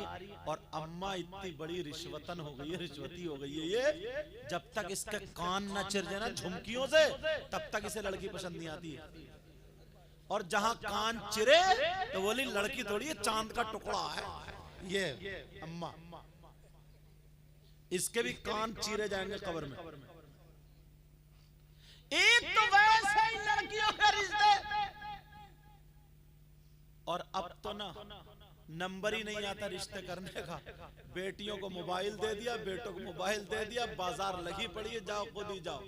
रही और अम्मा इतनी बड़ी रिश्वतन हो गई है, रिश्वती हो गई है ये, जब तक इसके कान न चिर जाए ना झुमकियों से तब तक इसे लड़की पसंद नहीं आती है। और जहां कान चिरे तो बोली लड़की थोड़ी है, चांद का टुकड़ा है ये अम्मा। इसके भी कान चीरे जाएंगे कब्र में। एक तो वैसे ही लड़कियों के रिश्ते, और अब तो ना नंबर ही नहीं आता रिश्ते करने का। बेटियों को मोबाइल दे दिया, बेटों को मोबाइल दे दिया, बाजार लगी पड़ी है, जाओ खुद ही जाओ,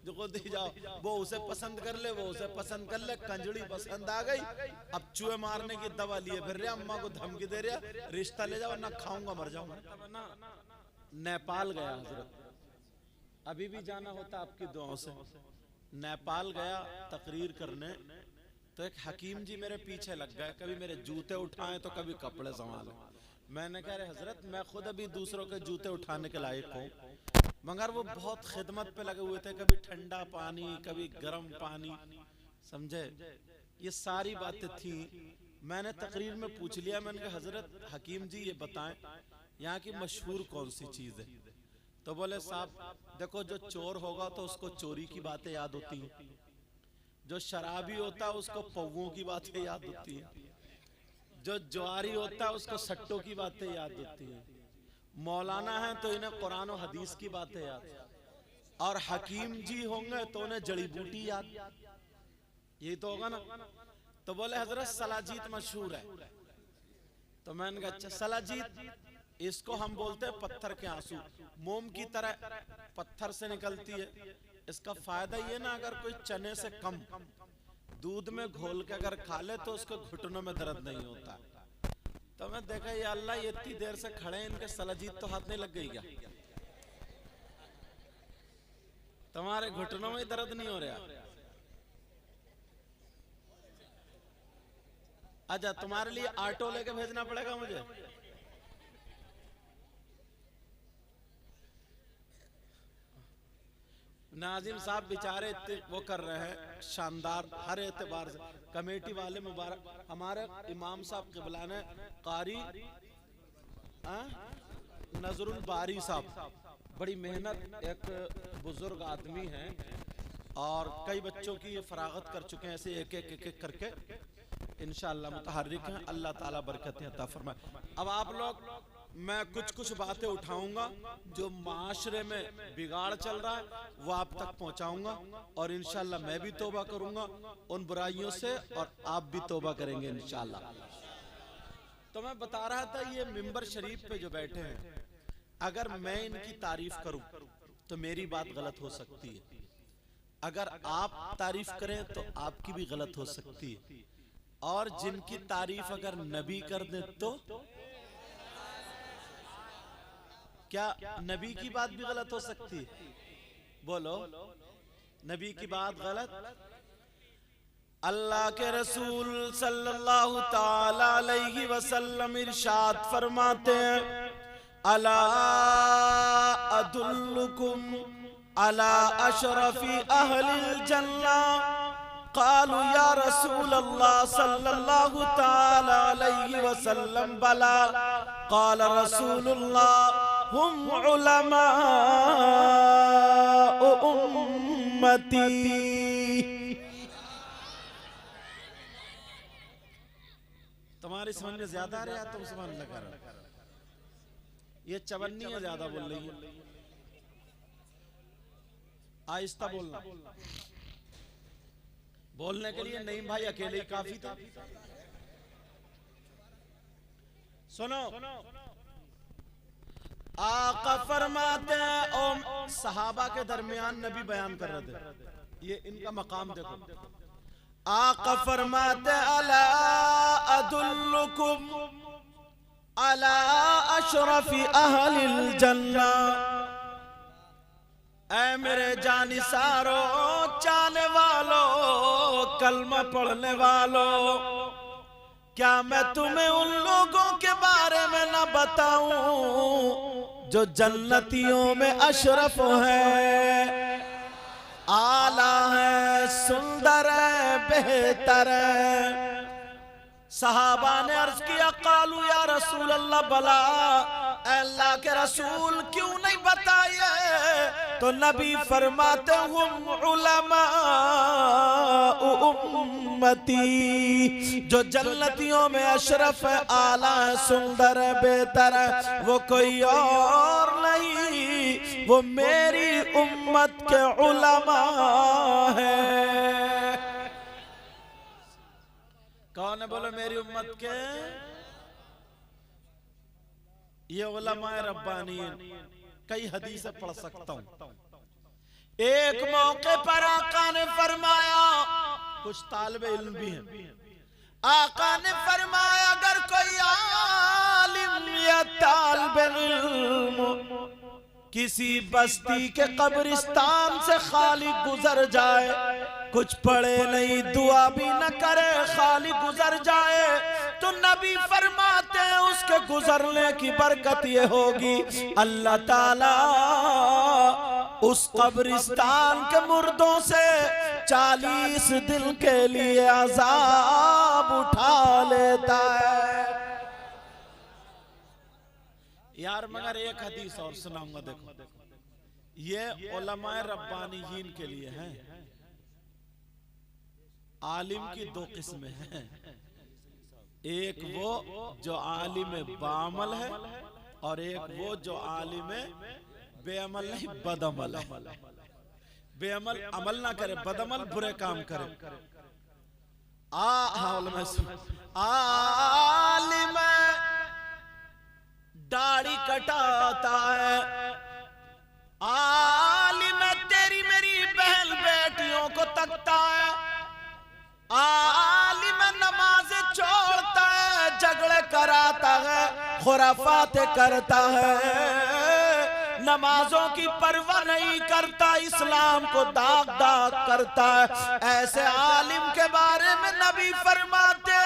जो खुद ही जाओ, वो उसे पसंद कर ले, वो उसे पसंद कर ले, कंजड़ी पसंद आ गई, अब चूहे मारने की दवा लिए फिर रहे, अम्मा को धमकी दे रहा रिश्ता ले जाओ ना खाऊंगा मर जाऊंगा। नेपाल गया हजरत, अभी भी जाना होता आपकी दुआओं से। नेपाल गया तकरीर करने, तो एक हकीम जी मेरे पीछे लग गए, कभी मेरे जूते उठाए तो कभी कपड़े संभाले। मैंने कहा हजरत मैं खुद अभी दूसरों के जूते उठाने के लायक हूँ, मगर वो बहुत खिदमत पे लगे हुए थे, कभी ठंडा पानी कभी गर्म पानी, समझे, ये सारी बातें थी। मैंने तकरीर में पूछ लिया, मैंने कहा हजरत हकीम जी ये बताएं यहाँ की मशहूर कौन सी चीज है? तो बोले साहब देखो, जो चोर होगा तो उसको चोरी की बातें याद होती हैं, जो शराबी होता है उसको पौवों की बातें याद होती हैं, जो ज्वारी होता है उसको सट्टों की बातें याद होती हैं, मौलाना है तो इन्हें कुरान और हदीस की बातें याद, और हकीम जी होंगे तो उन्हें जड़ी बूटी याद, यही तो होगा ना। तो बोले हजरत सलाजीत मशहूर है। तो मैंने कहा अच्छा सलाजीत, इसको हम बोलते हैं पत्थर के आंसू, मोम की तरह पत्थर से निकलती है। इसका फायदा ये ना, अगर कोई चने से कम दूध में घोल के अगर खा ले तो उसको घुटनों में दर्द नहीं होता। तो मैं देखा ये अल्लाह, ये इतनी देर से खड़े हैं, इनके सलाजीत तो हाथ नहीं लग गई क्या? तुम्हारे घुटनों में दर्द नहीं हो रहा? अच्छा तुम्हारे लिए ऑटो लेके भेजना पड़ेगा मुझे। नाजिम साहब बेचारे वो कर रहे हैं शानदार, हर एतबार से कमेटी वाले मुबारक। हमारे इमाम साहब क़िबला ने कारी नजरुल बारी साहब, बड़ी मेहनत, एक बुजुर्ग आदमी हैं और कई बच्चों की ये फरागत कर चुके हैं, ऐसे एक एक करके इंशाअल्लाह मुतहर्रिक हैं। अल्लाह ताला बरकतें अता फरमाए। अब आप लोग, मैं कुछ बातें उठाऊंगा जो माशरे में बिगाड़ चल रहा है वो आप तक पहुंचाऊंगा, और इंशाअल्लाह मैं भी तौबा करूंगा उन बुराइयों से और आप भी तौबा करेंगे इंशाअल्लाह। तो मैं बता रहा था ये मिंबर शरीफ पे जो बैठे हैं, अगर मैं इनकी तारीफ करूं तो मेरी बात गलत हो सकती है, अगर आप तारीफ करें तो आपकी भी गलत हो सकती है, और जिनकी तारीफ अगर नबी कर दे तो क्या नबी की बात भी गलत हो सकती है? बोलो, नबी की बात गलत? अल्लाह के रसूल सल्लल्लाहु ताला अलैहि वसल्लम इरशाद फरमाते हैं, अला अदुल्लुकुम अला अशरफी अहलिल जन्नह, क़ालू या रसूल अल्लाह सल्लल्लाहु ताला अलैहि वसल्लम बला, क़ाल रसूलुल्लाह हुम उलमा उम्मती। तुम्हारी समझ में ज्यादा आ रहा है, तुम समझ लगा रहा, ये चवन्नी है ज्यादा बोल रही है, आहिस्ता बोलना। बोलने के लिए नहीं भाई, अकेले ही काफी था। सुनो, आका फरमाते हैं, और सहाबा के दरमियान नबी बयान कर रहे थे, ये इनका मकाम देखो। आका फरमाते अला अदुल्लुकुम अला अशरफी अहलिल जन्नह, ऐ मेरे जानिसारो, चाहने वालों, कलमा पढ़ने वालों, क्या मैं तुम्हें उन लोगों के बारे में न बताऊं जो जन्नतियों में अशरफ है, आला है, सुंदर है, बेहतर है। सहाबा ने अर्ज किया, कालू या रसूल अल्लाह, बला, अल्लाह के रसूल क्यों नहीं बताए? तो नबी फरमाते, हुम उलमा उम्मती, जो जन्नतियों में अशरफ है, आला है, सुंदर है, बेहतर है, वो कोई और नहीं, वो मेरी उम्मत के उलमा है। कौन है बोलो मेरी उम्मत के? ये उलमाए रब्बानी। कई हदीसें पढ़ सकता हूं। एक मौके पर आका ने फरमाया, कुछ तालिबे इल्म भी हैं, आका ने फरमाया अगर कोई आलिम या तालिबे इल्म किसी बस्ती के कब्रिस्तान से खाली गुजर जाए, कुछ पढ़े नहीं, दुआ भी न करे, खाली गुजर जाए, तो नबी फरमाते हैं उसके गुजरने की बरकत ये होगी, अल्लाह ताला उस कब्रिस्तान के मुर्दों से 40 दिन के लिए अजाब उठा लेता है। यार मगर एक हदीस और सुनाऊंगा, देखो ये उलमाए रब्बानीयीन के लिए है। आलिम की दो किस्में हैं, एक वो जो आलिम बामल है और एक वो जो आलिम बेअमल नहीं, बदअमल है। बेअमल अमल ना करे, बदअमल बुरे काम करे। आलिम दाढ़ी कटाता है, आलिम तेरी मेरी बहन बेटियों को तकता है, आलिम नमाज़ें छोड़ता है, झगड़े कराता है, खुराफाते करता है, नमाजों की परवाह नहीं करता, इस्लाम को दाग दाग करता है। ऐसे आलिम के बारे में नबी फरमाते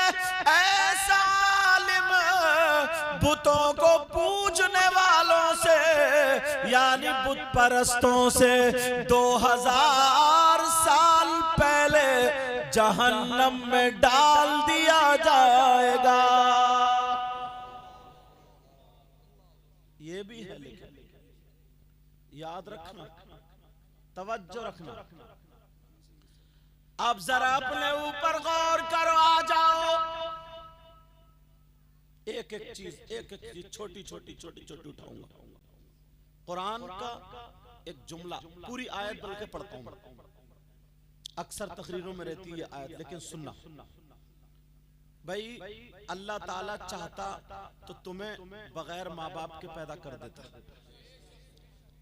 ऐसा आलिम बुतों को पूजने वालों से यानी बुत परस्तों से 2000 साल पहले जहन्नम में डाल दिया जाएगा। ये भी है, लेकिन याद रखना, तवज्जो रखना। अब जरा अपने ऊपर गौर करो, आ जाओ, एक एक चीज छोटी छोटी उठाऊंगा। कुरान का एक जुमला, पूरी आयत बल्कि पढ़ता हूं, अक्सर तकरीरों में रहती है आयत, लेकिन सुनना भाई, अल्लाह ताला चाहता तो तुम्हें बगैर माँ बाप के पैदा कर देता।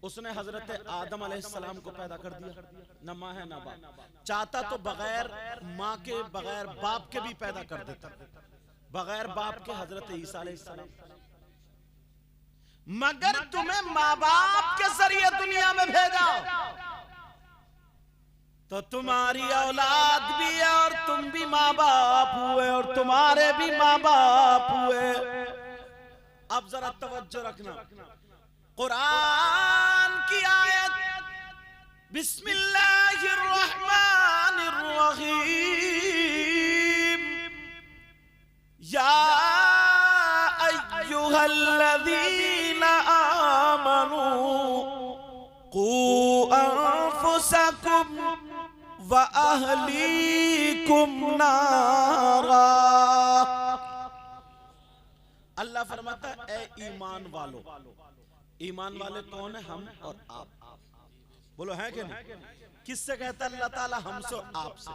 उसने हजरत आदम अलैहिस्सलाम को पैदा कर दिया, न माँ है न बाप। चाहता तो बगैर माँ के बगैर बाप के भी पैदा कर देता, बगैर बाप के हजरत ईसा अलैहिस्सलाम। मगर तुम्हें माँ बाप के जरिए दुनिया में भेजा तो तुम्हारी औलाद भी है और तुम भी माँ बाप हुए और तुम्हारे भी माँ बाप हुए। अब जरा तवज्जो रखना, कुरान की आयत, बिस्मिल्लाहिर्रहमानिर्रहीम, या अय्युहल्लज़ीना आमनू कू अनफुसकुम व अहलीकुम नारा। अल्लाह फरमाता है ए ईमान वालों। ईमान वाले कौन है? हम और आप। बोलो है कि नहीं? किससे कहता है अल्लाह ताला? हमसे और आपसे,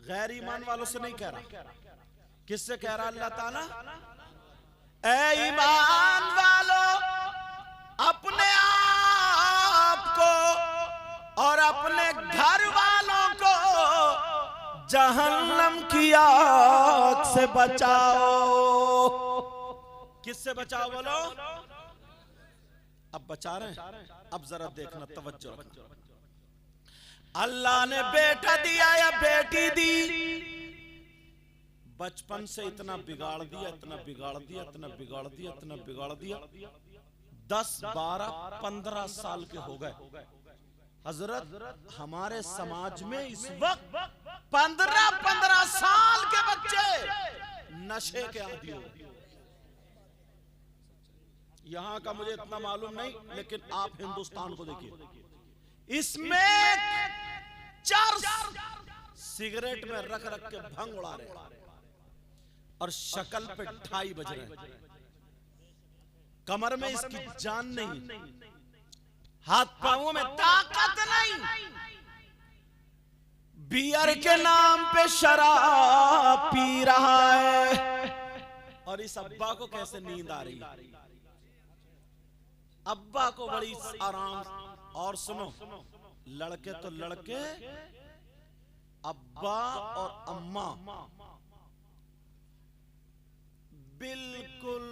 गैर ईमान वालों से नहीं कह रहा। किससे कह रहा अल्लाह ताला? ए ईमान वालों, अपने आप को और अपने घर वालों को जहन्नम की आग से बचाओ। किससे बचाओ बोलो? अब बचा रहे हैं। अब जरा देखना, तवज्जो रखना। अल्लाह ने बेटा दिया या बेटी दी, बचपन से इतना बिगाड़ दिया, इतना बिगाड़ दिया, इतना बिगाड़ दिया, इतना बिगाड़ दिया, 10, 12, 15 साल के हो गए। हजरत हमारे समाज में इस वक्त 15 साल के बच्चे नशे के आदी हो गए। यहां का मुझे इतना मालूम नहीं, लेकिन आप हिंदुस्तान को देखिए, इसमें चर्स सिगरेट में रख रख के भंग उड़ा रहे हैं और शक्ल पे ढाई बज रहे हैं। कमर में इसकी जान नहीं, हाथ पांवों में ताकत नहीं, बियर के नाम पे शराब पी रहा है। और इस अब्बा को कैसे नींद आ रही है? अब्बा को बड़ी आराम। और सुनो, लड़के तो लड़के, अब्बा और अम्मा बिल्कुल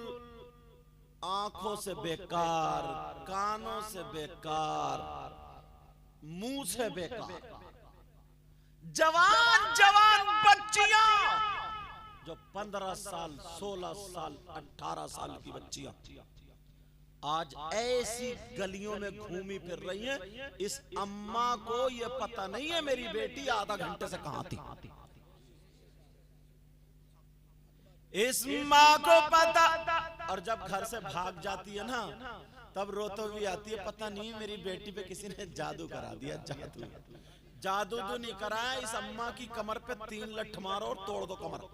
आंखों से बेकार, कानों से बेकार, मुंह से बेकार। जवान जवान बच्चियां जो 15 साल, 16 साल, 18 साल की बच्चियां आज ऐसी गलियों में घूमी फिर रही हैं। इस अम्मा को ये पता नहीं है मेरी बेटी आधा घंटे से कहां थी। इस माँ को पता, और जब घर से भाग जाती है ना, तब रोतो भी आती है, पता नहीं मेरी बेटी पे किसी ने जादू करा दिया। जादू तो नहीं कराया, इस अम्मा की कमर पे 3 लठ मारो और तोड़ दो कमर।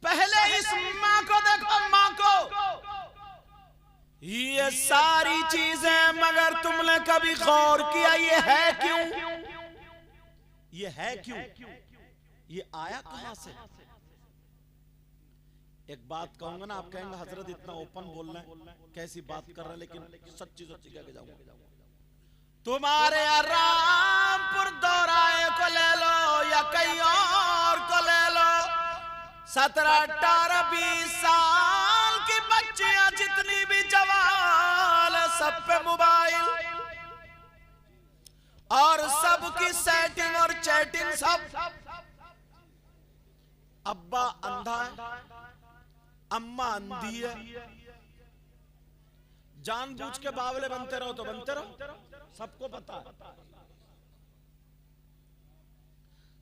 पहले इस माँ को देखो, माँ को। ये सारी चीजें, मगर तुमने कभी गौर किया ये है क्यों? ये है क्यों? ये आया कहां से? एक बात कहूंगा ना, आप कहेंगे हजरत इतना ओपन बोल रहे हैं, कैसी बात कर रहे हैं, लेकिन सच्ची सच्ची कह के जाऊंगा। तुम्हारे रामपुर दौराए को ले लो या कहीं और को ले लो, 17, 18, 20 साल की बच्चियां जितनी भी जवान, सब पे मोबाइल और सबकी सेटिंग और चैटिंग सब। अब्बा अंधा है, अम्मा अंधी है, जानबूझ के बावले बनते रहो तो बनते रहो, सबको पता है।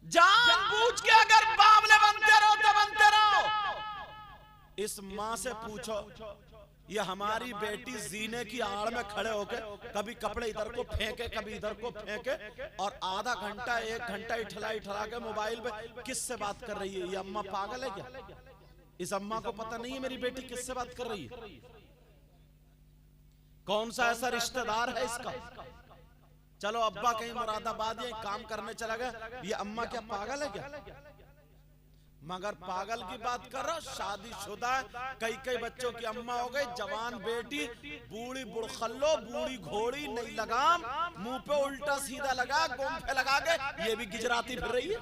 जानबूझ के अगर बावले बनते रहो तो बनते रहो। इस माँ से पूछो, ये हमारी बेटी जीने की आड़ में खड़े होके कभी कपड़े इधर को फेंके, कभी इधर को फेंके, और आधा घंटा 1 घंटा इठला के मोबाइल पे किससे बात कर रही है? ये अम्मा पागल है क्या? इस अम्मा को पता नहीं है मेरी बेटी किससे बात कर रही है? कौन सा ऐसा रिश्तेदार है इसका? चलो अब्बा कहीं मुरादाबाद या काम करने चला गया, ये अम्मा क्या पागल है क्या? मगर पागल की बात कर रहा, शादीशुदा कई बच्चों की अम्मा हो गई, जवान बेटी, बूढ़ी बुड़खल्लो, बूढ़ी घोड़ी, नई लगाम, मुंह पे उल्टा सीधा लगा, गोंफे लगा के ये भी गिजराती फिर रही है।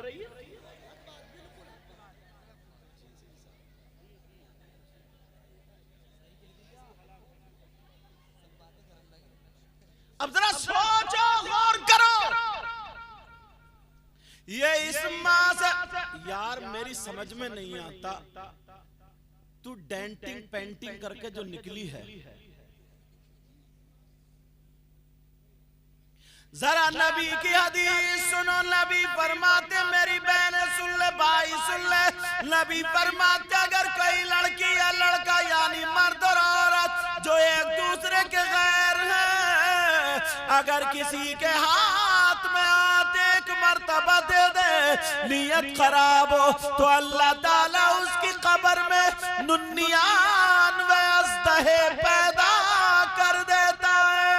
अब जरा सोचो, गौर करो। ये इस माँ से, यार मेरी समझ में नहीं आता, तू डेंटिंग पेंटिंग करके जो निकली है, जरा नबी की हदीस सुनो। नबी फरमाते, मेरी बहन सुन ले, भाई सुन ले, नबी फरमाते अगर कोई लड़की या लड़का यानी मर्द और औरत जो एक दूसरे के गैर है, अगर किसी के हाथ में हाथ एक मर्तबा दे दे, नियत खराब हो, तो अल्लाह ताला उसकी कब्र में 99 अज़दहे पैदा कर देता है।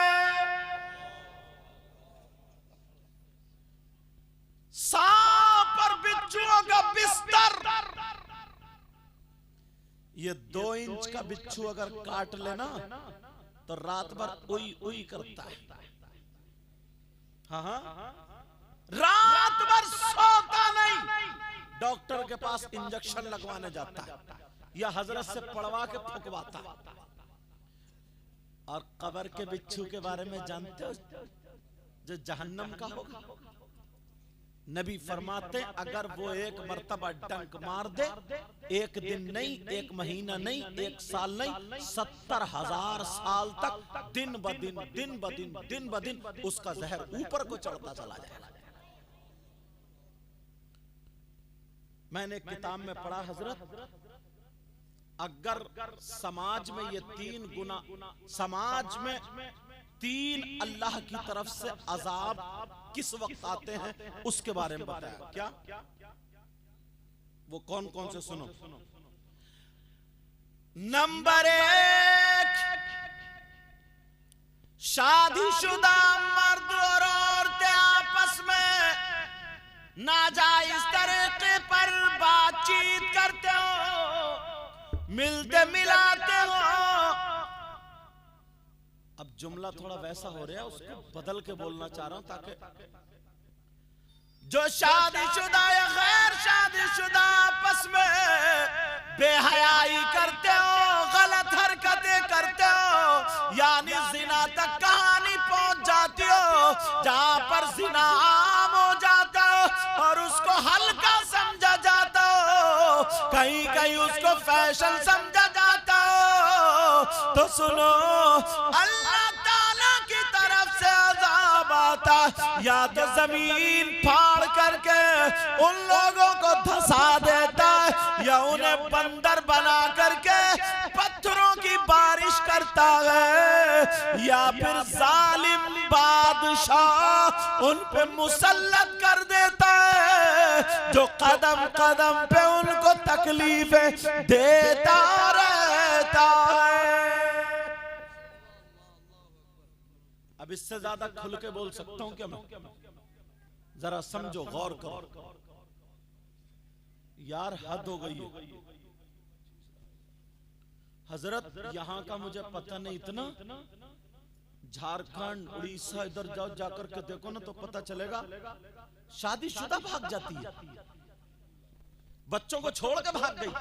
सांप और बिच्छुओं का बिस्तर, ये 2 इंच का बिच्छू अगर काट लेना तो रात भर उई उई करता है। हाँ, रात भर सोता नहीं, डॉक्टर के पास इंजेक्शन लगवाने जाता है या हजरत से पढ़वा के फुकवाता। और कब्र के बिच्छू के बारे में जानते हो, जो जहन्नम का होगा, नबी फरमाते अगर वो एक मर्तबा डंक मार दे, 1 दिन नहीं, 1 महीना नहीं, 1 साल नहीं, 70,000 साल तक दिन ब दिन उसका जहर ऊपर को चढ़ता चला जाएगा। मैंने किताब में पढ़ा हजरत, अगर समाज में ये 3 गुना, समाज में 3 अल्लाह की तरफ से अजाब किस वक्त आते हैं उसके बारे में बताया। क्या वो कौन कौन से सुनो। नंबर 1, शादीशुदा मर्द और औरतें आपस में नाजायज तरीके पर बातचीत करते हो, मिलते मिलाते हो। अब जुमला थोड़ा वैसा हो रहा है, उसको बदल के बोलना चाह रहा हूं ताकि जो शादीशुदा या गैर शादीशुदा आपस में बेहयाई करते हो, गलत हरकतें करते हो, यानी जिना तक कहानी पहुंच जाती हो, जहां पर जिना आम हो जाता हो और उसको हल्का समझा जाता हो, कहीं कहीं उसको फैशन समझा जाता हो, तो सुनो अल्लाह ताला की तरफ से अज़ाब आता, या तो जमीन फाड़ करके उन लोगों को धंसा देता है, या उन्हें बंदर बना करके पत्थरों की बारिश करता है, या फिर जालिम बादशाह उन पे मुसल्लत कर देता है, जो कदम कदम पे उनको तकलीफें देता रहता है। अब इससे ज्यादा खुल के बोल सकता हूं क्या मैं? जरा समझो, गौर करो यार, हद हो गई है। हजरत यहां का मुझे पता नहीं, इतना झारखंड उड़ीसा इधर जाओ, जाकर के देखो ना तो पता चलेगा शादीशुदा भाग जाती है, बच्चों को छोड़ के भाग गई,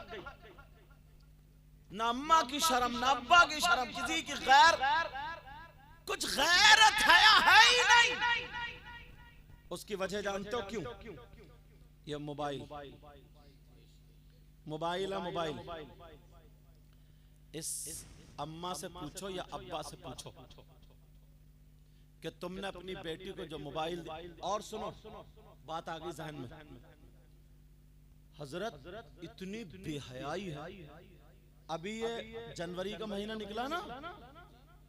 ना अम्मा की शर्म ना अब्बा की शर्म, किसी की कुछ गैरत है ही नहीं। उसकी वजह जानते हो क्यों? ये मोबाइल है मोबाइल। इस अम्मा से पूछो या अब्बा से पूछो कि तुमने अपनी बेटी को जो मोबाइल, और सुनो बात आ गई जहन में, हजरत इतनी बेहयाई है। अभी ये जनवरी का महीना निकला ना,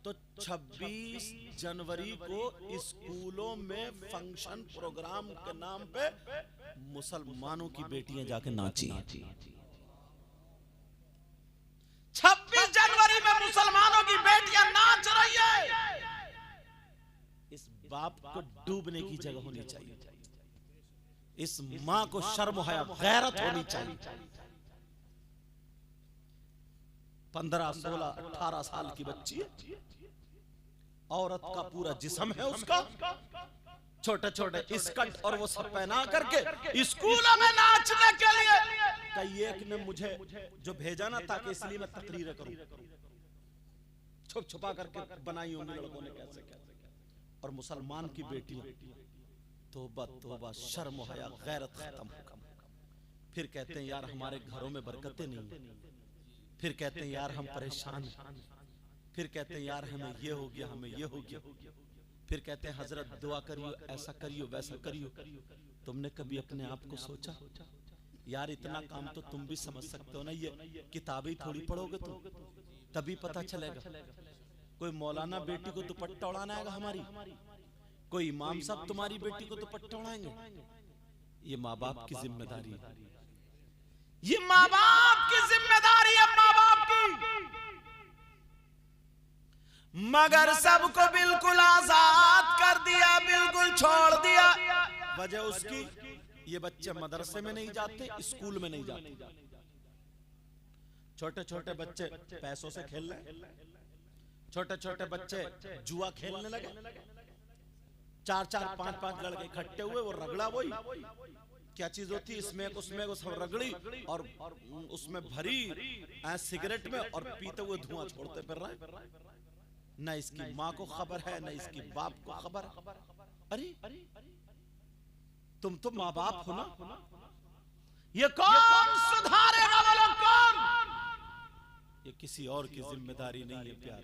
तो 26 जनवरी को स्कूलों में फंक्शन प्रोग्राम के नाम पे मुसलमानों की बेटियां जाके नाची। 26 जनवरी में मुसलमानों की बेटियां नाच रही है। इस बाप को डूबने की जगह होनी चाहिए, इस मां को शर्म हया गैरत होनी चाहिए। 15, 16, 18 साल की बच्ची है, औरत का पूरा जिस्म है उसका, छोटे छोटे स्कर्ट और वो सब पहना करके स्कूलों में नाचने के लिए। कई एक ने मुझे जो भेजा ना, ताकि इसलिए मैं तकरीर करूं, छुप छुपा करके बनाई होंगी लड़कों ने कैसे कैसे, और मुसलमान की बेटियां, तौबा तौबा, शर्म हया गैरत खत्म। फिर कहते हैं यार हमारे घरों में बरकतें नहीं, फिर कहते हैं यार हम परेशान हैं, फिर कहते हैं यार हमें ये हो गया, हमें ये हो गया, फिर कहते हैं हजरत दुआ करियो, ऐसा करियो, वैसा करियो। तुमने कभी अपने आप को सोचा यार इतना काम तो तुम भी समझ सकते हो ना, ये किताबें थोड़ी पढ़ोगे तुम, तभी पता चलेगा। कोई मौलाना बेटी को दुपट्टा उड़ाना आएगा हमारी, कोई इमाम साहब तुम्हारी बेटी को दुपट्टा उड़ाएंगे? ये माँ बाप की जिम्मेदारी है, ये माँ बाप की जिम्मेदारी है, माँ बाप की। मगर सबको बिल्कुल आजाद कर दिया, बिल्कुल छोड़ दिया। वजह उसकी, ये बच्चे मदरसे में नहीं जाते, स्कूल में नहीं जाते, छोटे छोटे बच्चे पैसों से खेल रहे, छोटे छोटे बच्चे जुआ खेलने लगे, 4-4, 5-5 लड़के इकट्ठे हुए, वो रगड़ा, वही क्या चीज होती है, इसमें उसमें वो सब रगड़ी और उसमें भरी सिगरेट में, और पीते हुए धुआं छोड़ते फिर रहे। न इसकी माँ को खबर है, न इसकी बाप को खबर। अरे तुम तो माँ बाप हो ना, ये कौन सुधारेगा? वाला कौन? ये किसी और की जिम्मेदारी नहीं है प्यार।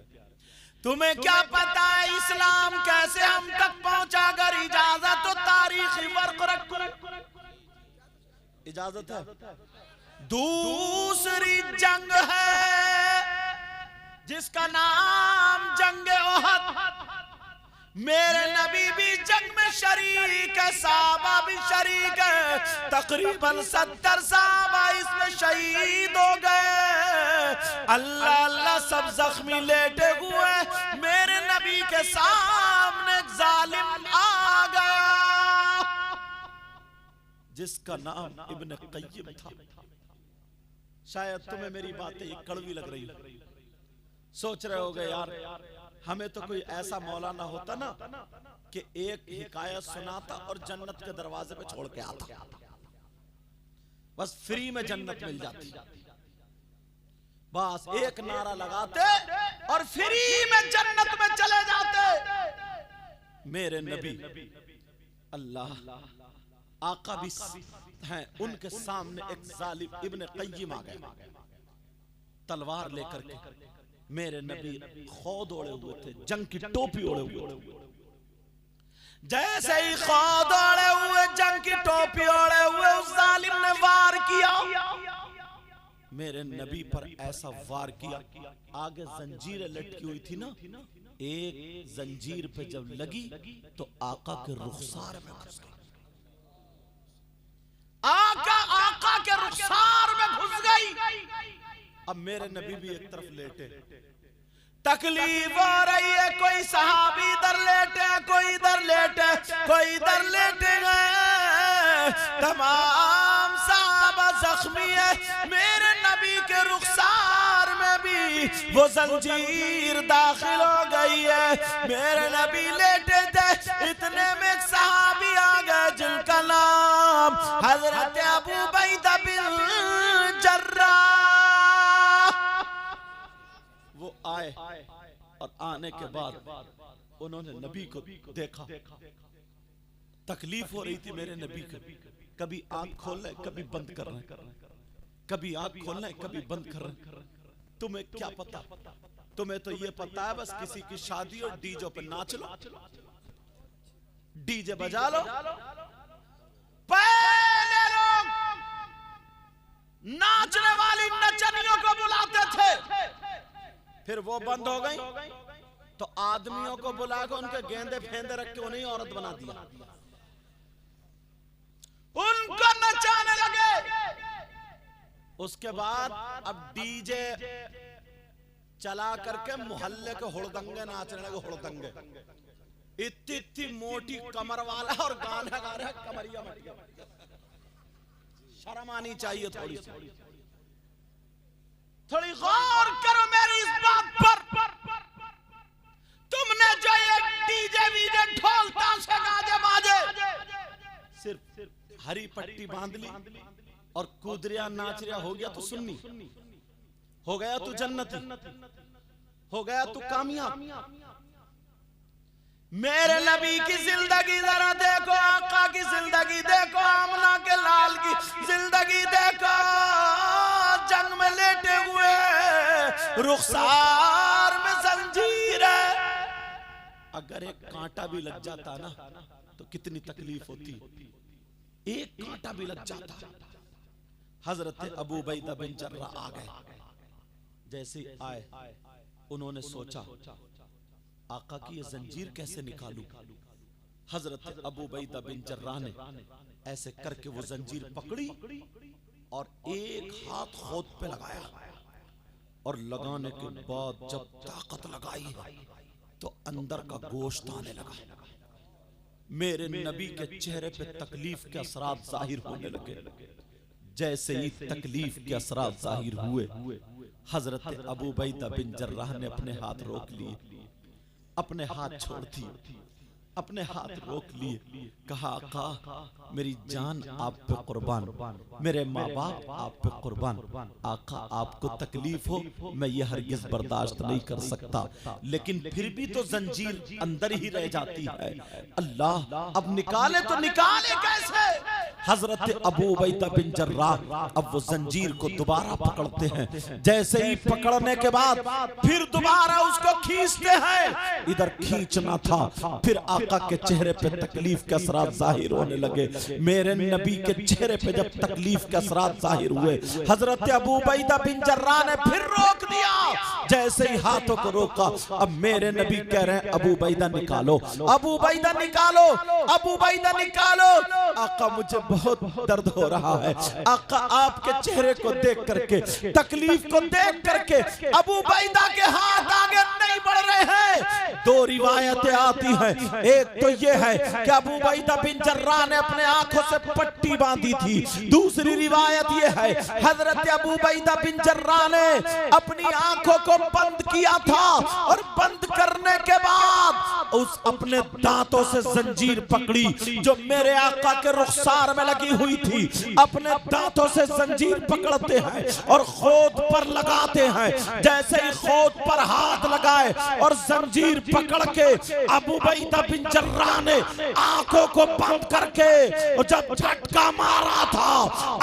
तुम्हें क्या पता है इस्लाम कैसे हम तक पहुंचा? अगर इजाजत तो तारीखी वर्क रखो, इजाजत है? दूसरी जंग है जिसका नाम जंग ओहद। मेरे नबी भी जंग में शरीक है, साहबा भी शरीक है। तकरीबन 70 साहबा इसमें शहीद हो गए। अल्लाह अल्लाह सब जख्मी लेटे हुए। मेरे नबी के सामने एक जालिम आ गया जिसका नाम इब्न क़य्यिम था। शायद तुम्हें मेरी बातें कड़वी लग रही, सोच रहे होगे यार हमें तो कोई ऐसा मौलाना होता ना कि एक हिकायत सुनाता और जन्नत के दरवाजे पे छोड़ के आता, बस फ्री में जन्नत मिल जाती। बस एक नारा लगाते और फ्री में जन्नत में चले जाते। मेरे नबी अल्लाह आका भी हैं, उनके सामने एक जालिम इब्न क़य्यिम आ गया तलवार लेकर के। मेरे नबी खौद ओढ़े हुए थे, जंग की टोपी ओढ़े हुए। जैसे ही खौद ओढ़े हुए, जंग की टोपी ओढ़े हुए उस जालिम ने वार किया। मेरे नबी पर ऐसा वार किया, आगे जंजीरें लटकी हुई थी ना, एक जंजीर पे जब लगी तो आका के रुखसार में घुस गई। आका के रुखसार में घुस गई। अब मेरे नबी भी एक तरफ लेटे, तकलीफ हो रही है। कोई सहाबी इधर लेटे, कोई इधर लेटे, कोई इधर लेटे गए। तमाम सहाबा जख्मी है। मेरे नबी के रुखसार में भी वो जंजीर दाखिल हो गई है। मेरे नबी लेटे थे, इतने में एक सहाबी आ गए जिनका नाम हजरत अबू उबैदा बिन जर्राह। वो आए और आने के बाद उन्होंने नबी को देखा। तकलीफ हो रही थी मेरे नबी को, कभी आंख खोल रहे कभी बंद कर रहे, कभी आंख खोल रहे कभी बंद कर रहे। तुम्हें क्या पता, तुम्हें तो ये पता है बस किसी की शादी और डीजे पे नाच लो, डीजे बजा लो। पहले लोग नाचने वाली नचनियों को बुलाते थे, फिर वो बंद हो गई तो आदमियों को बुला के उनके गेंदे फेंदे रख के उन्हें औरत बना दिया, उनको नचाने लगे। उसके बाद अब डीजे चला करके मोहल्ले के हुड़दंगे नाचने लगे। हुड़दंगे इतनी मोटी कमर वाला और गाना गा रहा है कमरिया मटिया। शर्म आनी चाहिए थोड़ी सी, थोड़ी गौर करो मेरी इस बात पर। तुमने जो ये डीजे वीजे ढोल ताशे गाजे बाजे सिर्फ हरी पट्टी बांध ली और कूदरिया नाचरिया हो गया तो सुन्नी, हो गया तू जन्नती, हो गया तू कामयाब। मेरे नबी की जिंदगी जरा देखो, आका की जिंदगी देखो, आमना के लाल की जिंदगी देखो। जंग में लेटे हुए, रुखसार में जंजीर है। अगर एक कांटा भी लग जाता ना तो कितनी तकलीफ होती, एक कांटा भी लग जाता। हजरत अबू उबैदा बिन जर्राह आ गए। जैसे आए उन्होंने सोचा आका की ये जंजीर कैसे निकालूं। हजरत अबू उबैदा बिन जर्राह ने ऐसे करके वो जंजीर पकड़ी और एक हाथ खोद पे लगाया और लगाने के बाद जब ताकत लगाई तो अंदर का गोश्त आने लगा। मेरे नबी के चेहरे पे तकलीफ के असरात जाहिर होने लगे। जैसे ही तकलीफ के असरात जाहिर हुए, हजरत अबू उबैदा बिन जर्राह ने अपने हाथ रोक लिए, अपने हाथ छोड़ दिए, अपने हाथ रोक लिए। कहा आका मेरी जान आप पे कुर्बान, मेरे माँ बाप आप पे कुर्बान। आका आपको तकलीफ हो मैं ये हरगिज बर्दाश्त नहीं कर सकता, लेकिन फिर भी तो जंजीर अंदर ही रह जाती है। अल्लाह अब निकाले तो निकाले कैसे। हजरत अबू उबैदा बिन जर्राह अब वो जंजीर को दोबारा पकड़ते हैं। जैसे ही पकड़ने के बाद फिर दोबारा उसको खींचते हैं। इधर खींचना था, फिर आका के चेहरे पे तकलीफ के असरात जाहिर होने लगे। मेरे नबी के चेहरे पे जब तकलीफ के असरात जाहिर हुए, हजरत अबू उबैदा बिन जर्राह ने फिर रोक दिया। जैसे ही हाथों को रोका, अब मेरे नबी कह रहे हैं अबू उबैदा निकालो, अबू उबैदा निकालो, अबू उबैदा निकालो। आका मुझे बहुत दर्द हो रहा है। आका आपके चेहरे को देख करके, तकलीफ को देख करके अबू उबैदा के हाथ आगे नहीं बढ़ रहे हैं। दो रिवायतें आती हैं, एक तो ये है कि अबू उबैदा बिन जर्राह ने अपने आंखों से पट्टी बांधी थी। दूसरी रिवायत ये है हजरत अबू उबैदा बिन जर्राह ने अपनी आंखों को बंद किया था और बंद करने के बाद उस अपने दांतों से जंजीर पकड़ी जो मेरे आका के रुखसार में लगी हुई थी। अपने दांतों से जंजीर पकड़ते हैं और खोद पर लगाते हैं। जैसे ही खोद पर हाथ लगाए और जंजीर पकड़ के अबू उबैदा बिन जर्राह ने आंखों को बंद करके, और जब झटका मारा था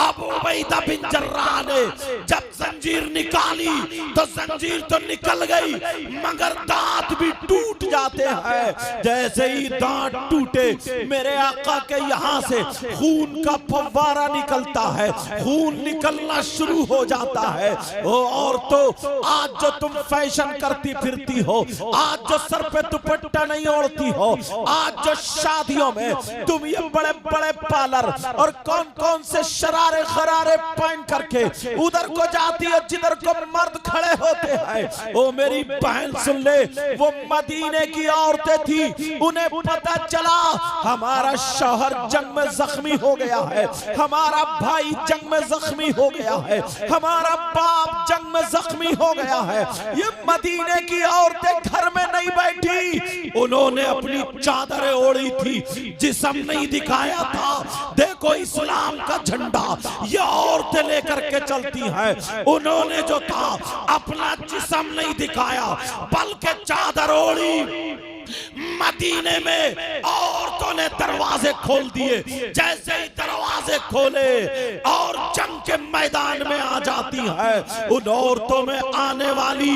अबू उबैदा बिन जर्राह ने, जब जंजीर निकाली तो जंजीर तो निकल गई मगर दांत भी टूट जाते हैं। जैसे ही दांत टूटे, मेरे आका के यहाँ से खून का फव्वारा निकलता है, खून निकलना शुरू हो जाता है। और तो आज जो तुम फैशन करती फिरती हो, आज जो सर पे दुपट्टा नहीं ओढ़ती हो, आज जो शादियों में तुम ये बड़े बड़े पार्लर और कौन कौन से शरारे खरारे पहन करके उधर को जाती हो जिधर को मर्द खड़े होते हैं। ओ मेरी बहन सुन ले, वो मदीने की औरतें थी, उन्हें पता चला हमारा शौहर जंग में जख्मी हो गया है, हमारा भाई जंग में जख्मी हो गया है, हमारा बाप जंग में जख्मी हो गया है। ये मदीने की औरतें घर में नहीं बैठी, उन्होंने अपनी चादरें ओढ़ी थी, जिस्म नहीं दिखाया था। देखो इस्लाम का झंडा ये औरतें लेकर के चलती हैं। उन्होंने जो था अपना जिस्म नहीं दिखाया बल्कि चादर ओढ़ी। मदीने में औरतों ने दरवाजे खोल दिए। जैसे ही दरवाजे खोले और जंग के मैदान में आ जाती है। उन औरतों में आने वाली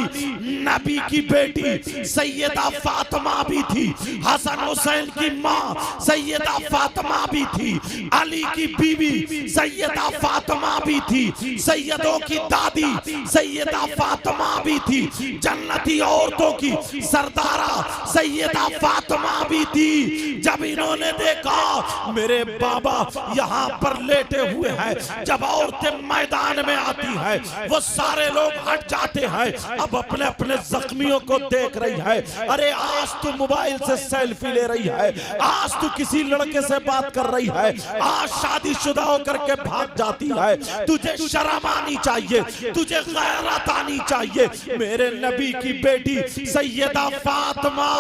नबी की बेटी सैयदा फातिमा भी थी, हसन हुसैन की माँ सैयदा फातिमा भी थी, अली की बीवी सैयदा फातिमा भी थी, सैयदों की दादी सैयदा फातिमा भी थी, जन्नती औरतों की सरदारा सैयदा फातिमा भी थी। जब इन्होंने देखा मेरे बाबा यहाँ पर लेटे हुए हैं, जब औरतें मैदान में आती हैं वो सारे लोग हट जाते हैं। अब अपने अपने जख्मियों को देख रही है। अरे आज तू मोबाइल से सेल्फी ले रही है, आज तू किसी लड़के से बात कर रही है, आज शादीशुदा होकर के भाग जाती है। तुझे शर्म आनी चाहिए, तुझे गैरत आनी चाहिए। मेरे नबी की बेटी सैयदा फातिमा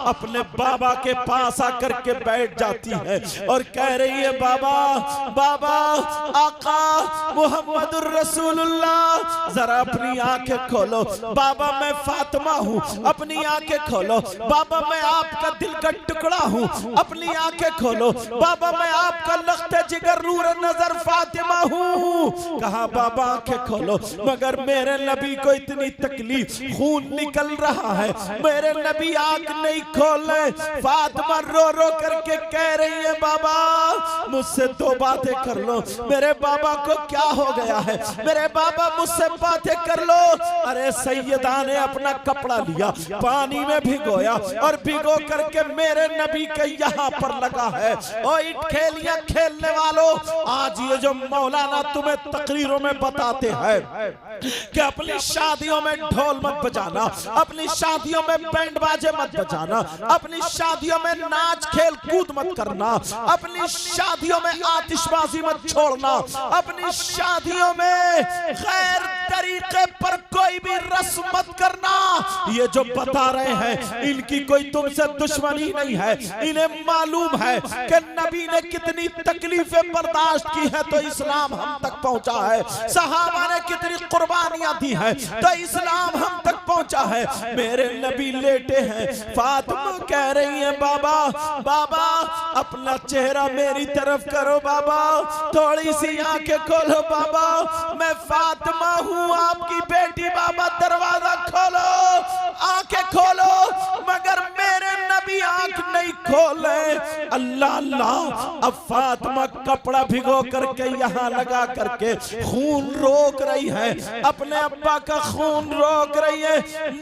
अपने बाबा के पास आकर के बैठ जाती है और कह रही है बाबा, बाबा, आका मुहम्मदुर रसूलुल्लाह, जरा अपनी आंखें खोलो। बाबा मैं फातिमा हूँ, अपनी आंखें खोलो। बाबा मैं आपका दिल का टुकड़ा हूँ, अपनी आंखें खोलो। बाबा मैं आपका लख्ते जिगर नूर नजर फातिमा हूँ। कहा बाबा आंखें खोलो, मगर मेरे नबी को इतनी तकलीफ, खून निकल रहा है, मेरे नबी आंख नहीं खोले। फातिमा रो रो करके कह रही है बाबा मुझसे दो बातें कर लो, मेरे बाबा को क्या हो गया है, मेरे बाबा मुझसे बातें कर लो। अरे सैयदा ने अपना कपड़ा लिया, पानी में भिगोया और भिगो करके मेरे नबी के यहाँ पर लगा है। ओ ईट खेलियां खेलने वालों, आज ये जो मौलाना तुम्हें तकरीरों में बताते हैं कि अपनी शादियों में ढोल मत बजाना, अपनी शादियों में बैंड बाजे मत बजाना, अपनी शादियों में नाच खेल कूद मत करना, अपनी शादियों में आतिशबाजी मत छोड़ना, अपनी शादियों में गैर तरीके पर कोई भी रस्म मत करना। ये जो बता रहे हैं इनकी कोई तुमसे दुश्मनी नहीं है, इन्हें मालूम है कि नबी ने कितनी तकलीफें बर्दाश्त की है तो इस्लाम हम तक पहुंचा है, सहाबा ने कितनी कुर्बानियां दी है तो इस्लाम हम तक पहुंचा है। मेरे नबी लेटे हैं, फातिमा कह रही है बाबा, बाबा अपना चेहरा मेरी तरफ करो, बाबा थोड़ी सी आंखें खोलो, बाबा मैं फातिमा हूँ आपकी बेटी, बाबा दरवाजा खोलो, आंखें खोलो। मगर मेरे नबी आंख नहीं खोले। अल्लाह अल्लाह, अब फातिमा कपड़ा भिगो करके यहाँ लगा करके खून रोक रही है, अपने अब्बा का खून रोक रही है।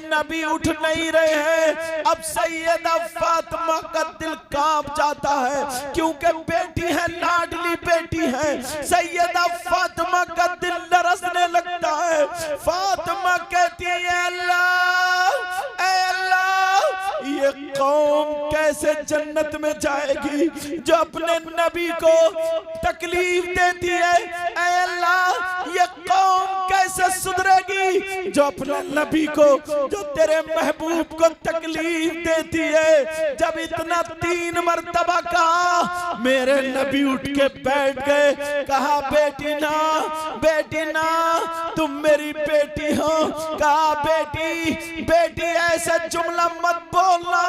नबी उठ नहीं रहे हैं। अब सैयदा फातिमा का दिल कांप जाता है, क्योंकि बेटी है, लाडली बेटी है। सैयदा फातिमा का दिल लरसने लगता है। फातिमा कहती है, अल्लाह, ऐ अल्लाह, ये कौम कैसे जन्नत में जाएगी जो अपने नबी को तकलीफ देती है। ऐ अल्लाह, ये कौम कैसे सुधरेगी जो अपने नबी को, जो तेरे महबूब को तकलीफ देती है। जब इतना 3 मरतबा कहा, मेरे नबी उठ के बैठ गए। कहा, बेटी ना, बेटी ना, तुम मेरी बेटी हो। कहा, बेटी, बेटी ऐसा जुमला मत बोलना।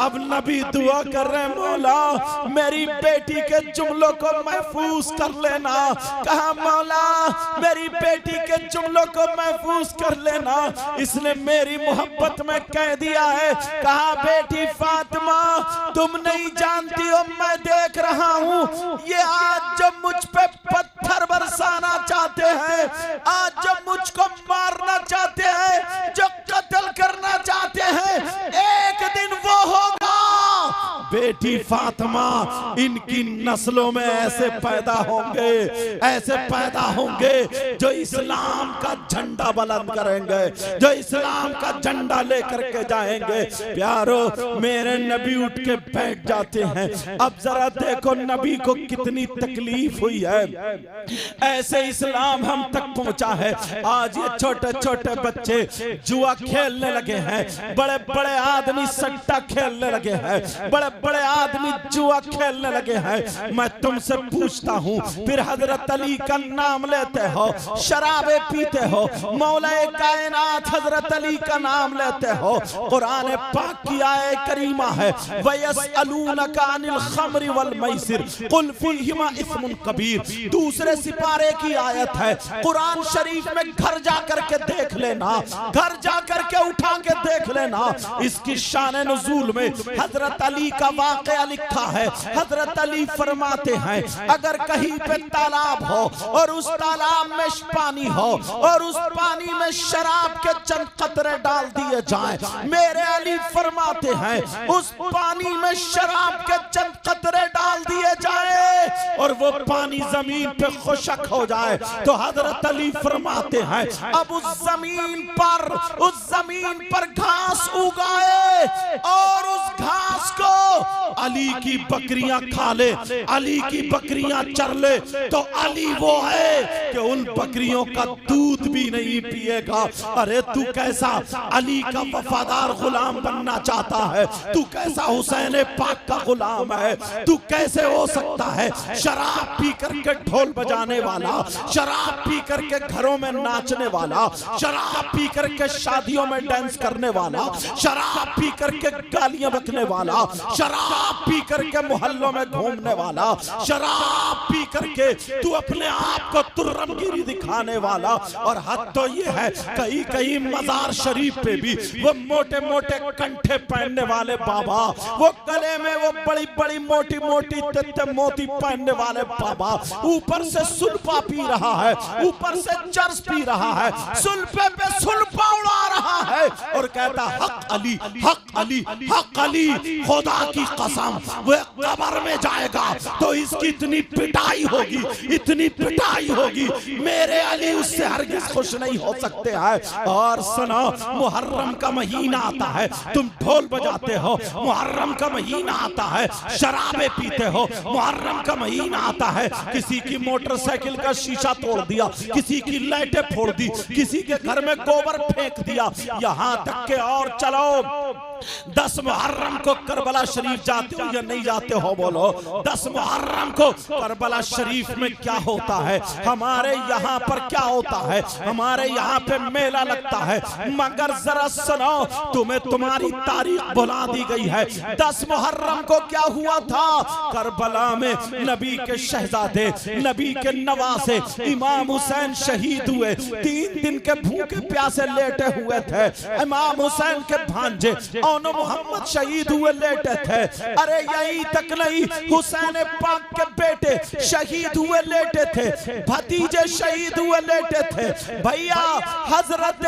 अब नबी दुआ कर रहे, मौला मेरी बेटी के जुमलों को महफूज कर लेना। कहा, मौला मेरी बेटी के जुमलों को महफूज कर लेना, इसने मेरी मोहब्बत में कह दिया है। कहा, बेटी फातिमा, तुम नहीं जानती हो, मैं देख रहा हूँ ये आज जब मुझ पे पत्थर बरसाना चाहते हैं, आज जब मुझको मारना चाहते हैं, जो कत्ल करना चाहते हैं, एक दिन वो होगा। बेटी फातिमा, इनकी नस्लों में ऐसे पैदा होंगे, ऐसे पैदा होंगे जो इस्लाम का झंडा बुलंद करेंगे, जो इस्लाम का झंडा लेकर के जाएंगे। प्यारो, मेरे नबी उठ के बैठ जाते हैं। अब जरा देखो नबी को कितनी तकलीफ हुई है। ऐसे इस्लाम हम तक पहुंचा है। आज ये छोटे छोटे बच्चे जुआ खेलने लगे हैं, बड़े बड़े आदमी सट्टा खेलने लगे हैं, बड़े बड़े आदमी जुआ खेलने लगे हैं। मैं तुमसे पूछता हूँ, फिर हजरत अली का नाम लेते हो, शराबे पीते हो, मौलाए कायनात हजरत अली का नाम लेते हो। कुरान पाक की आयत करीमा है, वयसअलूनका अनिल खम्रि वल मैसिर कुल फीहिमा इस्मुन कबीर। दूसरे सिपारे की आयत है, कुरान शरीफ में घर जा करके देख लेना, घर जा करके उठा के देख लेना। इसकी शान नुज़ूल में हजरत अली का वाक़या लिखा है। हजरत अली फरमाते हैं, अगर कहीं पे तालाब हो और उस तालाब में पानी हो और उस पानी में शराब के चंद कतरे डाल दिए जाएं, मेरे अली फरमाते हैं उस पानी में शराब के चंद कतरे डाल दिए जाए और वो पानी जमीन पे खुशक हो जाए, तो हजरत अली फरमाते हैं अब उस जमीन पर घास उगाए और उस घास को अली की बकरियां खा ले, अली की बकरियां चर ले, तो अली वो है कि उन बकरियों का दूध भी नहीं पिएगा। अरे तू कैसा अली का वफादार गुलाम बनना चाहता है, तू कैसा हुसैन पाक का गुलाम है, तू कैसे हो सकता है शराब पी करके ढोल बजाने वाला, शराब पी करके घरों में नाचने वाला, शराब पी करके शादियों में डांस करने वाला, शराब पी करके गालियां बकने वाला, शराब पी करके मोहल्लों में घूमने वाला, शराब पी करके तू अपने आप को तुर्रमगिरी दिखाने वाला। और हद तो ये है, कहीं कहीं मजार शरीफ पे भी वो मोटे मोटे कंठे पहनने वाले बाबा, वो गले में वो बड़ी बड़ी मोटी मोटी तित्ते मोती पहनने वाले बाबा, ऊपर से सुल्फा पी रहा है, ऊपर से चर्स पी रहा है, सुल्फे पे सुल्फा उड़ा रहा है और कहता हक अली, हक अली, हक अली। खुदा की कसम वो कब्र में जाएगा तो इसकी इतनी पिटाई होगी, इतनी पिटाई होगी, मेरे अली उससे हरगिज़ खुश नहीं हो सकते हैं। और सुनो, मुहर्रम का महीना आता है, तुम ढोल बजाते हो, मुहर्रम का महीना आता है, शराबे पीते हो, मुहर्रम का महीना आता है, किसी की मोटरसाइकिल का शीशा तोड़ दिया, किसी की लाइटें फोड़ दी, किसी के घर में गोबर फेंक दिया, यहाँ तक के और चलो 10 मुहर्रम को करबला शरीफ जाते हो या नहीं जाते हो? बोलो। 10 मुहर्रम को करबला शरीफ में क्या होता है, हमारे यहाँ पर क्या होता है, हमारे यहाँ पे मेला लगता है, मगर जरा सुनो, तुम्हें तुम्हारी तारीख बुला दी गई है। 10 मुहर्रम को क्या हुआ था? करबला में नबी के शहजादे, नबी के नवासे इमाम हुसैन शहीद हुए, 3 दिन के भूखे प्यासे लेटे हुए थे। इमाम हुसैन के भांजे औन मोहम्मद शहीद हुए लेटे थे। अरे यहीं तक नहीं, हुसैन पाक के बेटे शहीद हुए लेटे थे, भतीजे शहीद हुए लेटे थे। भैया हजरत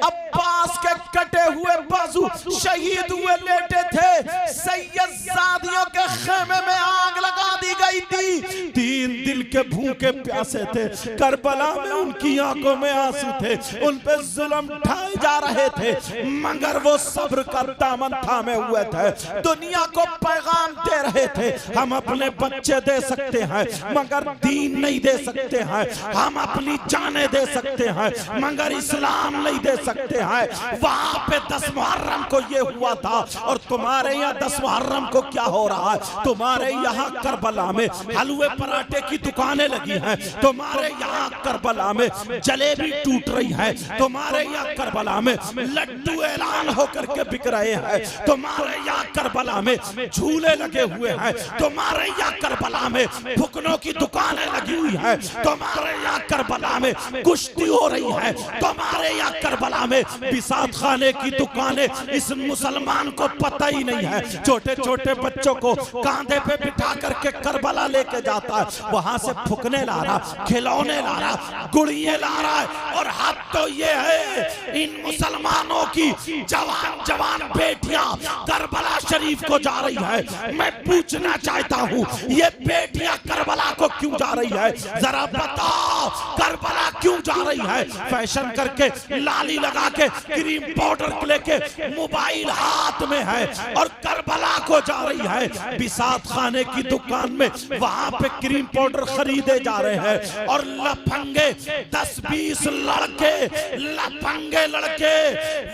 अब्बास के कटे हुए बाजू शहीद हुए लेटे थे। सैयदजादियों के खेमे में आग लगा दी गई थी। 3 दिन के भूखे प्यासे थे, करबला में उनकी आंखों में आंसू थे, उन पे जुल्म ढाए जा रहे थे, मगर वो सब्र का दामन थामे हुए थे। दुनिया को पैगाम दे रहे थे, हम अपने बच्चे दे सकते हैं मगर दीन नहीं दे सकते हैं, हम अपनी जाने दे सकते हैं मगर इस्लाम नहीं दे सकते हैं। वहां पे 10 मुहर्रम को ये हुआ था और तुम्हारे यहाँ 10 मुहर्रम को क्या हो रहा है? तुम्हारे यहाँ करबला में हलवे पराठे की दुकानें लगी हैं, तुम्हारे यहाँ करबला में जलेबी टूट रही है, तुम्हारे यहाँ करबला में लड्डू ऐलान होकर के बिक रहे हैं, तुम्हारे यहाँ करबला में झूले लगे हुए हैं, तुम्हारे यहाँ करबला में फुकनों की दुकानें लगी हुई है, तुम्हारे यहाँ करबला में कुश्ती हो रही है, तुम्हारे यहाँ करबला में बिसात खाने की दुकानें। इस मुसलमान को पता ही नहीं है, छोटे छोटे बच्चों को कांधे पे बिठा करके करबला लेके जाता है, वहां से फुकने ला रहा, खिलौने ला रहा, गुड़िये ला रहा है। और हाथ तो ये है इन मुसलमानों की जवान जवान बेटियां करबला शरीफ को जा रही है। मैं पूछना चाहता हूँ, ये बेटियां करबला को क्यों जा रही है? जरा बताओ, करबला क्यों जा रही है? फैशन करके, लाली लगा के, क्रीम पाउडर लेके, मोबाइल हाथ में है और करबला को जा रही है। बिसात खाने की दुकान में वहां पे क्रीम पाउडर खरीदे जा रहे हैं और लफंगे 10-20 लड़के, लफंगे लड़के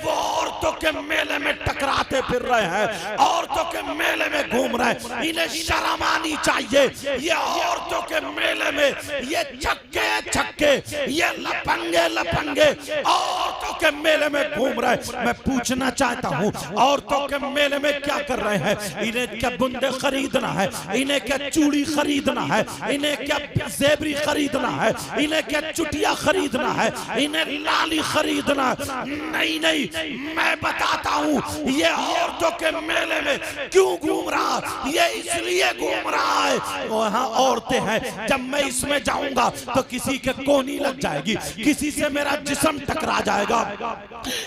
वो औरतों के मेले में टकराते फिर रहे हैं, औरतों के मेले में घूम रहे हैं। इन्हें शर्म आनी चाहिए। ये औरतों के मेले में ये छक्के छक्के, ये लफंगे लफंगे औरतों के मेले में घूम रहे हैं। मैं पूछना चाहता हूँ, औरतों के मेले में क्या कर रहे हैं? इन्हें क्या बुंदे खरीदना है? इन्हें क्या चूड़ी खरीदना है? इन्हें क्या जेबरी खरीदना है? इन्हें क्या चुटिया खरीदना है? इन्हें लाली खरीदना? नहीं नहीं, मैं बताता हूँ ये औरतों के मेले में क्यों घूम रहा, ये इसलिए घूम रहा है वहाँ औरतें हैं, जब मैं इसमें जाऊंगा तो किसी के कोनी लग जाएगी, किसी से मेरा जिस्म टकरा जाएगा,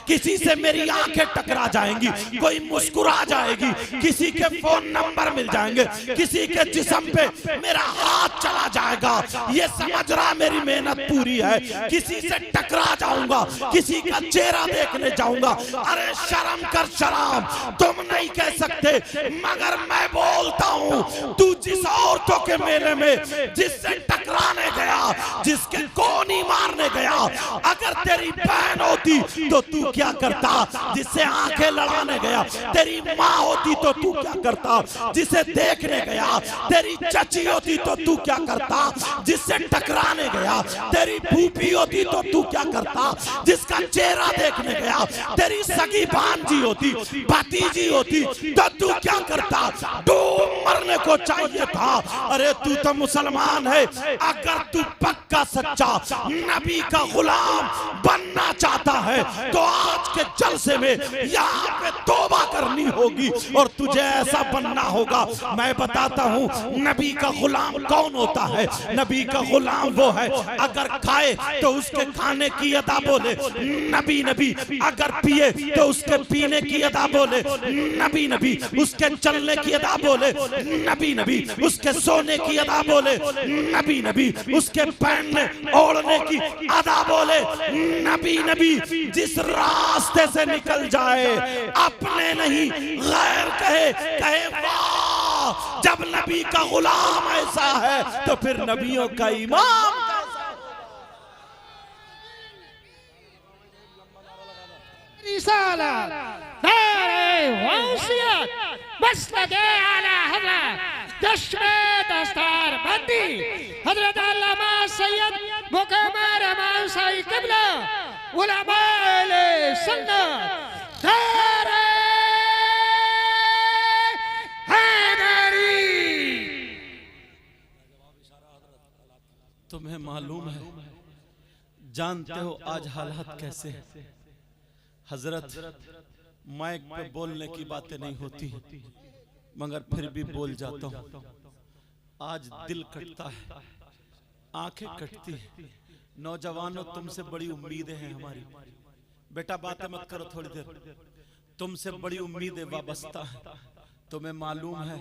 किसी से मेरी आंखें टकरा जाएंगी, कोई मुस्कुरा जाएगी, किसी के फोन नंबर मिल जाएंगे, किसी के जिस्म पे मेरा हाथ चला जाएगा। ये समझ रहा मेरी मेहनत पूरी है, किसी से टकरा जाऊंगा, किसी का चेहरा देखने जाऊंगा। अरे शर्म कर शर्म, तुम नहीं कह सकते मगर मैं बोलता हूँ, तू जिस औरतों के मेले में जिससे टकराने गया, जिसके कोनी मारने गया, अगर तेरी बहन होती तो तू क्या करता? जिससे आंखें लड़ाने गया, तेरी माँ होती तो तू क्या करता? जिसे देखने गया, तेरी चची होती तो तू क्या करता? जिससे टकराने गया, तेरी फूफी होती तो तू क्या करता? जिसका चेहरा देखने गया, तेरी सगी भांजी होती, भतीजी होती तो तू क्या करता? तू मरने को चाहिए था। अरे तू तो मुसलमान है, अगर तू पक्का सच्चा नबी का गुलाम बनना चाहता है तो आज के जलसे में यहाँ पे तौबा करनी होगी और तुझे ऐसा बनना होगा। मैं बताता हूँ नबी का गुलाम कौन होता है। नबी का गुलाम वो है अगर खाए तो उसके खाने की अदा बोले नबी नबी, अगर पिए तो उसके पीने की अदा बोले नबी नबी, उसके चलने की अदा बोले नबी नबी, उसके सोने की अदा बोले नबी नबी, उसके पहनने ओढ़ने की अदा बोले नबी नबी। जिस रास्ते से निकल जाए अपने नहीं गैर कहे, कहे वाह, जब नबी का गुलाम ऐसा है तो फिर नबियों का इमाम मसलके आला हज़रत दश्मे दस्तार बंदी हज़रत अल्लामा सैयद मुकम्मल माउसाई क़िबला उलमाए सुन्नत दारे हैदरी। तुम्हें मालूम है, जानते हो आज हालात कैसे हैं? हजरत माइक पे बोलने की बातें नहीं होती मगर फिर भी बोल जाता हूँ। आज दिल कटता है, आंखें कटती है। नौजवानों, तुमसे बड़ी उम्मीदें हैं हमारी। बेटा बातें मत करो थोड़ी देर, तुमसे बड़ी उम्मीदें वाबस्ता है। तुम्हें मालूम है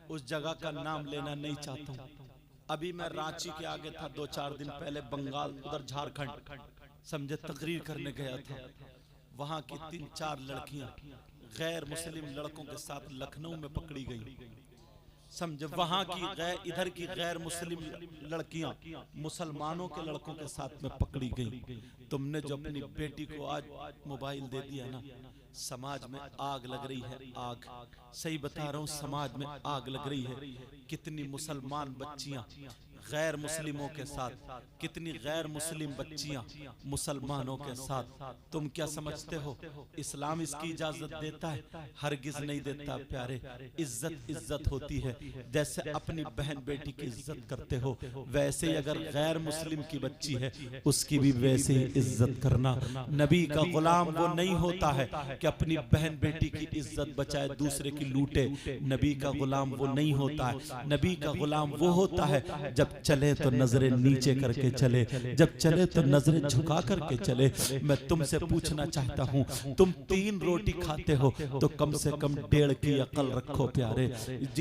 उस जगह का नाम लेना नहीं चाहता हूँ। अभी मैं रांची के आगे था 2-4 दिन पहले, बंगाल उधर झारखंड समझे तकरीर करने गया था। वहां की 3-4 लड़कियां गैर मुस्लिम लड़कों के साथ लखनऊ में पकड़ी गई। समझे वहां की इधर की गैर मुस्लिम लड़कियां मुसलमानों के लड़कों के साथ में पकड़ी गई। तुमने जो अपनी बेटी को आज मोबाइल दे दिया ना, समाज में आग लग रही है। आग, सही बता रहा हूँ, समाज में आग लग रही है। कितनी मुसलमान बच्चियां गैर मुस्लिमों के साथ, कितनी गैर मुस्लिम बच्चियां मुसलमानों के साथ। तुम क्या समझते हो इस्लाम इसकी इजाजत देता है? हरगिज नहीं देता प्यारे। इज्जत इज्जत होती है। जैसे अपनी बहन बेटी की इज्जत करते हो, वैसे ही अगर गैर मुस्लिम की बच्ची है उसकी भी वैसे ही इज्जत करना। नबी का गुलाम वो नहीं होता है कि अपनी बहन बेटी की इज्जत बचाए दूसरे की लूटे। नबी का गुलाम वो नहीं होता है। नबी का गुलाम वो होता है जब चले तो नजरें नीचे करके चले, जब चले तो नजरें झुका करके चले। मैं तुमसे पूछना चाहता हूँ, तुम 3 रोटी खाते हो तो कम से कम 1.5 की अकल रखो प्यारे।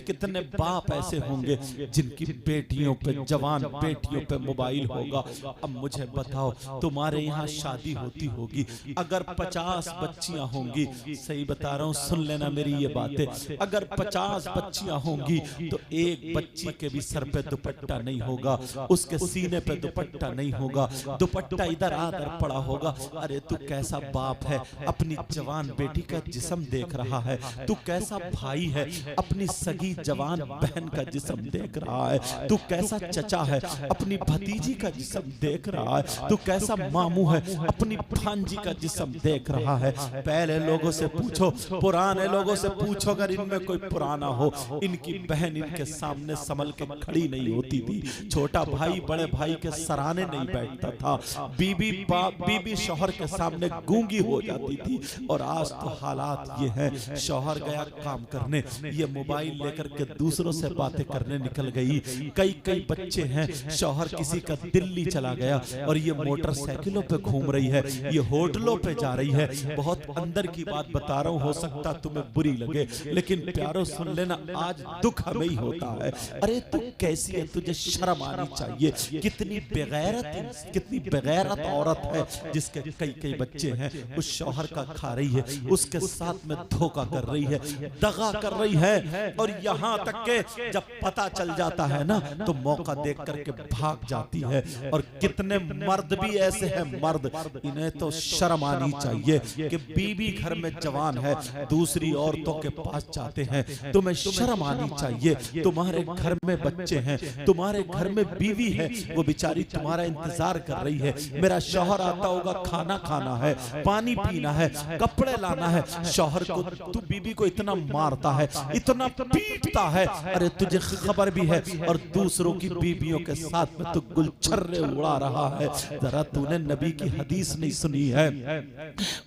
कितने बाप ऐसे होंगे जिनकी बेटियों पे, जवान बेटियों पे मोबाइल होगा। अब मुझे बताओ, तुम्हारे यहाँ शादी होती होगी, अगर 50 बच्चियां होंगी, सही बता रहा हूँ, सुन लेना मेरी ये बातें, अगर 50 बच्चियां होंगी तो एक बच्ची के भी सर पे दुपट्टा नहीं होगा, उसके सीने पे दुपट्टा नहीं होगा, दुपट्टा इधर आकर पड़ा होगा। अरे तू कैसा बाप है, अपनी जवान बेटी का जिस्म देख रहा है? तू कैसा भाई है, अपनी सगी जवान बहन का जिस्म देख रहा है? तू कैसा चचा है, अपनी भतीजी का जिस्म देख रहा है? तू कैसा मामू है, अपनी भांजी का जिस्म देख रहा है? पहले लोगों से पूछो, पुराने लोगों से पूछो, अगर इनमें कोई पुराना हो, इनकी बहन इनके सामने संभल के खड़ी नहीं होती थी। छोटा भाई बड़े भाई के सराहने नहीं बैठता था। बीबी शौहर के सामने गूंगी हो जाती थी। और आज तो हालात ये हैं, शौहर गया काम करने, ये मोबाइल लेकर के दूसरों से बातें करने निकल गई। कई बच्चे हैं, शौहर किसी का दिल्ली चला गया और ये मोटरसाइकिलों पे घूम रही है, ये होटलों पे जा रही है। बहुत अंदर की बात बता रहा हूँ, हो सकता तुम्हें बुरी लगे, लेकिन प्यारो सुन लेना, आज दुख हमें ही होता है। अरे तू कैसी है, तुझे शर्म आनी चाहिए। कितनी बेगैरत औरत है जिसके कई बच्चे हैं, उस शौहर का खा रही है, उसके साथ में धोखा कर रही है, दगा कर रही है। और यहाँ तक के जब पता चल जाता है ना, तो मौका देख करके भाग जाती है। और कितने मर्द भी ऐसे हैं, मर्द, इन्हें तो शर्म आनी चाहिए कि बीबी घर में जवान है, दूसरी औरतों के पास जाते हैं। तुम्हें शर्म आनी चाहिए। तुम्हारे घर में बच्चे हैं, तुम्हारे घर में बीवी है, वो बेचारी तुम्हारा इंतजार कर रही है। मेरा शौहर आता होगा, खाना खाना है, पानी पीना है, कपड़े लाना है। शौहर को तू बीबी को इतना मारता है, इतना पीटता है, अरे तुझे खबर भी है। और दूसरों की बीबियों के साथ में तू गुलछर्रे उड़ा रहा है। जरा तूने नबी की हदीस नहीं सुनी है?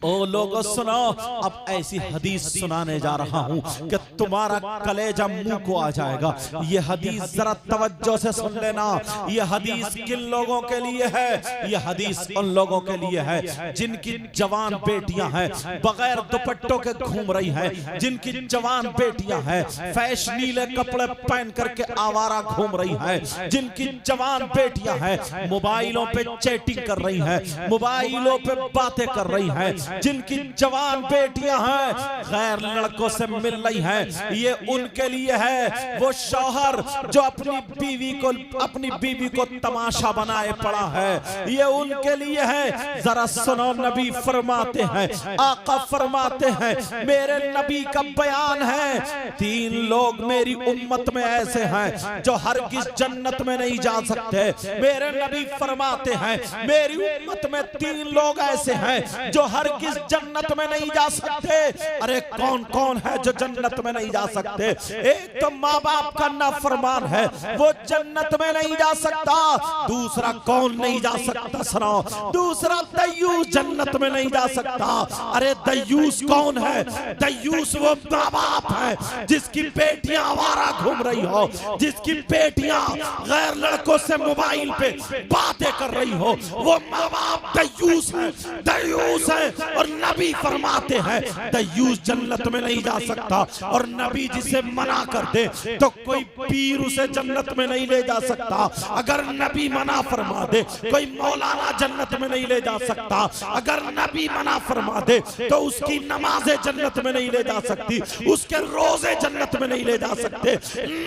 ओ लोगों सुनो, अब ऐसी हदीस सुनाने जा रहा हूं कि तुम्हारा कलेजा मुंह को आ जाएगा। ये हदीस जरा तवज्जो से सुन लेना। ये हदीस किन लोगों के लिए है? ये हदीस उन लोगों के लिए है जिनकी जवान बेटियां हैं, बगैर दुपट्टों के घूम रही हैं, जिनकी जवान बेटियां हैं फैशनीले कपड़े पहन करके आवारा घूम रही हैं, जिनकी जवान बेटियां हैं मोबाइलों पे चैटिंग कर रही हैं, मोबाइलों पे बातें कर रही हैं, जिनकी जवान बेटियां हैं गैर लड़कों से मिल रही हैं। ये उनके लिए है। वो शौहर जो अपनी बीवी को तमाशा बनाए पड़ा है, ये उनके लिए है। जरा सुनो, नबी फरमाते हैं, आका फरमाते हैं, मेरे नबी का बयान है, 3 लोग मेरी उम्मत में ऐसे हैं जो हरगिज़ जन्नत में नहीं जा सकते। मेरे नबी फरमाते हैं, मेरी उम्मत में 3 लोग ऐसे हैं जो हरगिज़ जन्नत में नहीं जा सकते। अरे कौन कौन है जो जन्नत में नहीं जा सकते? एक तो माँ बाप का नाफरमान है, वो जन्नत जन्नत में नहीं जा सकता। दूसरा कौन नहीं जा सकता सुनो, दूसरा दयूस जन्नत में नहीं जा सकता। अरे दयूस कौन है? दयूस वो माँ बाप है जिसकी बेटियां आवारा घूम रही हो, जिसकी बेटियां गैर लड़कों से मोबाइल पे बातें कर रही हो, वो माँ बाप दयूस है, दयूस है। और नबी फरमाते हैं दयूस जन्नत में नहीं जा सकता। और नबी जिसे मना कर दे तो कोई पीर उसे जन्नत में नहीं ले जा सकता। अगर नबी मना फरमा दे कोई मौलाना जन्नत में नहीं ले जा सकता। अगर नबी मना फरमा दे तो उसकी नमाजें जन्नत में नहीं ले जा सकती, उसके रोजे जन्नत में नहीं ले जा सकते।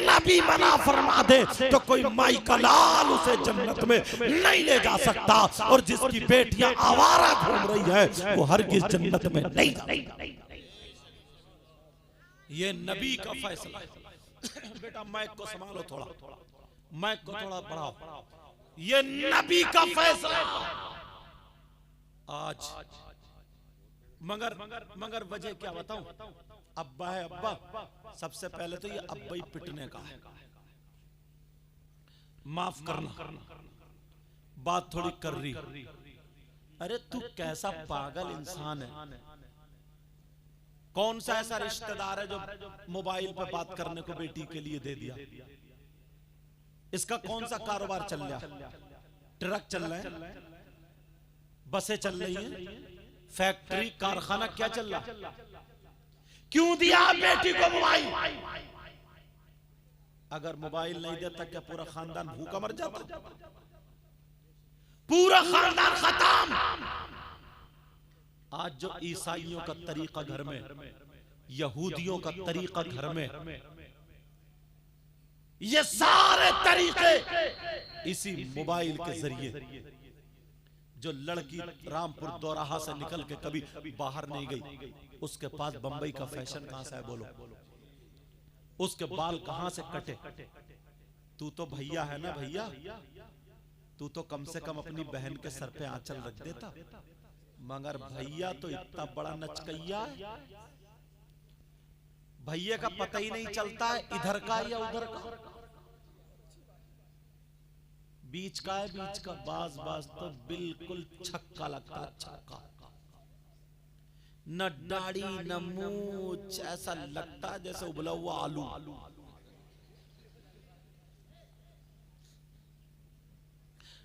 नबी मना फरमा दे तो कोई माई का लाल उसे जन्नत में नहीं ले जा सकता। और जिसकी बेटियां आवारा घूम रही है वो हरगिज जन्नत में नहीं जाएगी। ये नबी का फैसला है। बेटा माइक को संभालो थोड़ा, माइक को थोड़ा बढ़ाओ। ये नबी का फैसला आज। मगर वजह क्या बताऊं? अब्बा है अब्बा, सबसे पहले तो ये अब्बा ही पिटने का है। माफ करना, बात थोड़ी कर रही। अरे तू कैसा पागल इंसान है? कौन सा ऐसा रिश्तेदार है जो मोबाइल पे बात करने को बेटी के लिए दे दिया? इसका कौन सा कारोबार चल रहा है? ट्रक चल रहा है, बसें चल रही हैं, फैक्ट्री कारखाना क्या चल रहा? क्यों दिया बेटी को मोबाइल? अगर मोबाइल नहीं देता क्या पूरा खानदान भूखा मर जाता? पूरा खानदान खत्म। आज जो ईसाइयों का तरीका घर में, यहूदियों का तरीका घर में, ये सारे तरीके इसी मोबाइल के जरिए। जो लड़की रामपुर दोराहा से निकल के कभी बाहर नहीं गई, उसके पास बंबई का फैशन कहां से है बोलो? उसके बाल कहां से कटे? तू तो भैया है ना भैया, तू तो कम से कम अपनी बहन के सर पे आंचल रख देता। मगर भैया तो इतना बड़ा नचकैया है, भैया का पता ही नहीं चलता है इधर का या उधर का, बीच का है बीच का। बाज बाज तो बिल्कुल छक्का लगता है, छक्का। न दाढ़ी न मूंछ, ऐसा लगता है जैसे उबला हुआ आलू।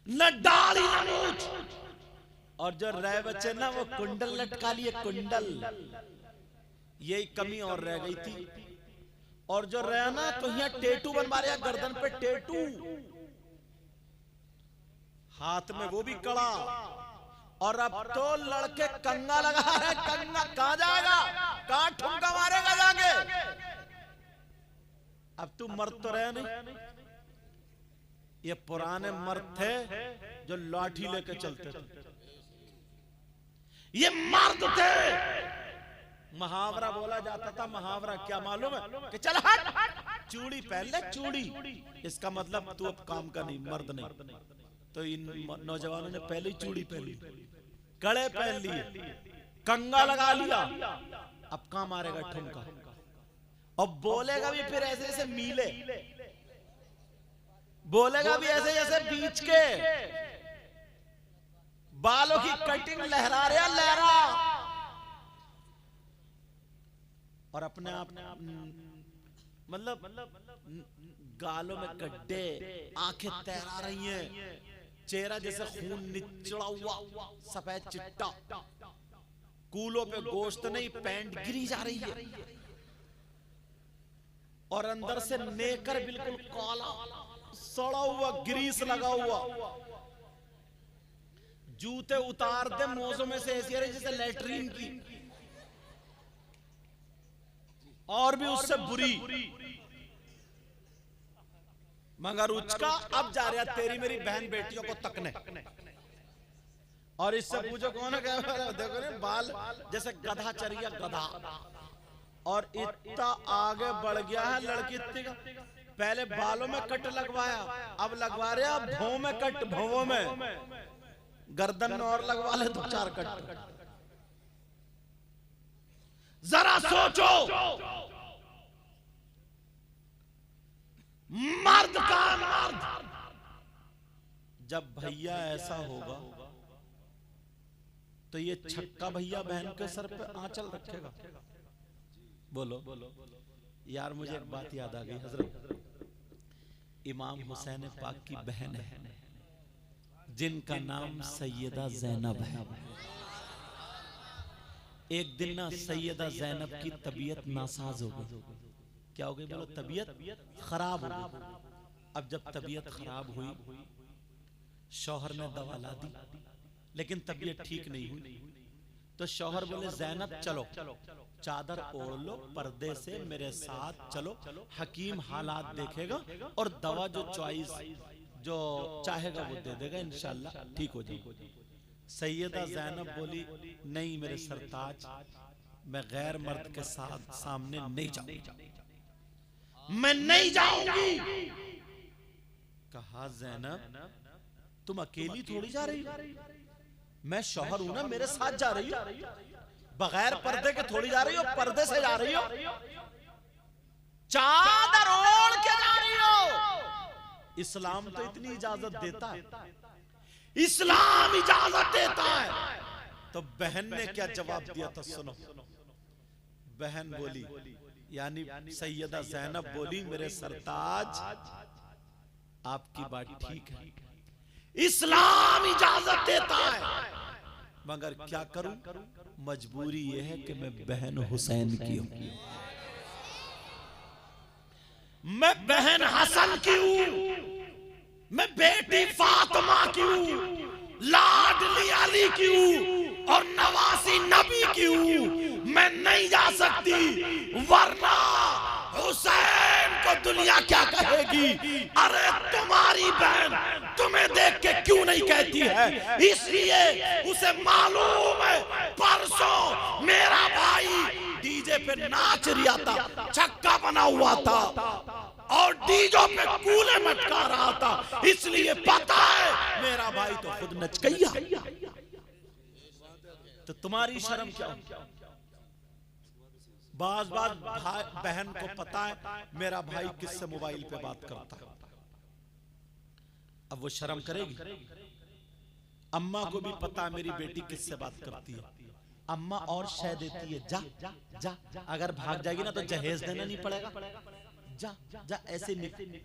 न दाढ़ी न मूंछ। और जो रह बच्चे ना वो कुंडल लटका लिए, कुंडल। यही कमी और रह गई थी। और जो रहा ना तो यहाँ टेटू बनवा रहे, गर्दन पे टेटू, हाथ में वो भी कड़ा। और अब तो लड़के कंगा लगा रहे। कंगा कहां जाएगा? कहां ठुमका मारेगा जाके? अब तू मर्द तो रहे नहीं। ये पुराने मर्द थे जो लाठी लेके चलते थे, ये मर्द थे। मुहावरा बोला जाता था। मुहावरा क्या मालूम है? कि चल हट, चूड़ी पहन ले, चूड़ी। इसका मतलब तू अब काम का नहीं, मर्द नहीं। तो इन नौजवानों ने पहले ही चूड़ी पहन ली, कड़े पहन लिए, कंगा लगा लिया। अब कहां मारेगा ठुमका? और बोलेगा भी फिर ऐसे जैसे मीले, बोलेगा भी ऐसे जैसे बीच के। बालों की कटिंग लहरा रहा, लहरा। और अपने आप मतलब गालों में गड्ढे, आंखें तैरा रही हैं, चेहरा जैसे खून निचड़ा हुआ, सफेद चिट्टा, कूलों पे गोश्त नहीं, पैंट गिरी जा रही है। और अंदर से नेकर बिल्कुल काला, सड़ा हुआ, ग्रीस लगा हुआ। जूते उतार दे मोजों में से ऐसी रही जैसे लेटरीन की, और भी उससे बुरी। मगर उसका अब जा रहा तेरी मेरी बहन बेटियों को तकने। और इससे पूछो कौन है? देखो ना बाल जैसे गधा चरिया, गधा। और इतना आगे बढ़ गया है लड़की इतनी का। पहले बालों में कट लगवाया, अब लगवा रहे हैं भौं में कट, भौं में। गर्दन में और लगवा ले 2-4 कट। जरा सोचो, मर्द का मर्द जब भैया ऐसा होगा तो ये छक्का भैया बहन के सर पे आंचल रखेगा। बोलो यार, मुझे एक बात याद आ गई। हजरत इमाम हुसैन पाक की बहन है जिनका नाम सैयदा ज़ैनब है। एक दिन ना सैयदा ज़ैनब की तबीयत नासाज हो गई। क्या हो गई? बोलो, तबीयत खराब हो गई। अब जब तबीयत खराब हुई, शौहर ने दवा ला दी, लेकिन तबीयत ठीक नहीं हुई। तो शौहर बोले, ज़ैनब चलो, चादर ओढ़ लो, पर्दे से मेरे साथ चलो, हकीम हालात देखेगा और दवा जो चॉइस जो चाहेगा वो दे देगा, इंशाल्लाह ठीक हो जाएगी। सैयदा ज़ैनब बोली, नहीं मेरे सरताज, मैं गैर मर्द के साथ सामने नहीं जाऊंगी, मैं नहीं जाऊंगी। कहा, ज़ैनब तुम अकेली थोड़ी जा रही हो, मैं शौहर हूं ना, मेरे साथ जा रही हो, बगैर पर्दे के थोड़ी जा रही हो, पर्दे से जा रही हो, चादर ओढ़ के जा रही हो। इस्लाम तो इतनी इजाजत देता है, इस्लाम इजाजत देता है। तो बहन ने क्या जवाब दिया था सुनो। बहन बोली, यानी सैयदा ज़ैनब बोली, मेरे सरताज आपकी बात ठीक है, इस्लाम इजाजत देता है, मगर क्या करूं, मजबूरी यह है कि मैं बहन हुसैन की हूं, मैं बहन हसन की हूं, मैं बेटी फातिमा की हूं, लाडली अली की हूं और नवासी नबी की हूं। मैं नहीं जा सकती, वरना हुसैन को दुनिया क्या कहेगी। अरे तुम्हारी बहन तुम्हें देख के क्यों नहीं कहती है, इसलिए उसे मालूम है परसों मेरा भाई डीजे पे नाच रिया था, छक्का बना हुआ था और डीजे पे कूले मटका रहा था, इसलिए पता है मेरा भाई तो खुद नच गया। तो तुम्हारी शर्म क्या? बाज बहन को पता है मेरा भाई किससे मोबाइल पे बात करता है, अब वो शर्म करेगी। अम्मा को भी पता है मेरी बेटी किससे बात करती है, अम्मा और शह देती है, जा जा, अगर भाग जाएगी ना तो जहेज देना नहीं पड़ेगा, जा जा ऐसे निकल।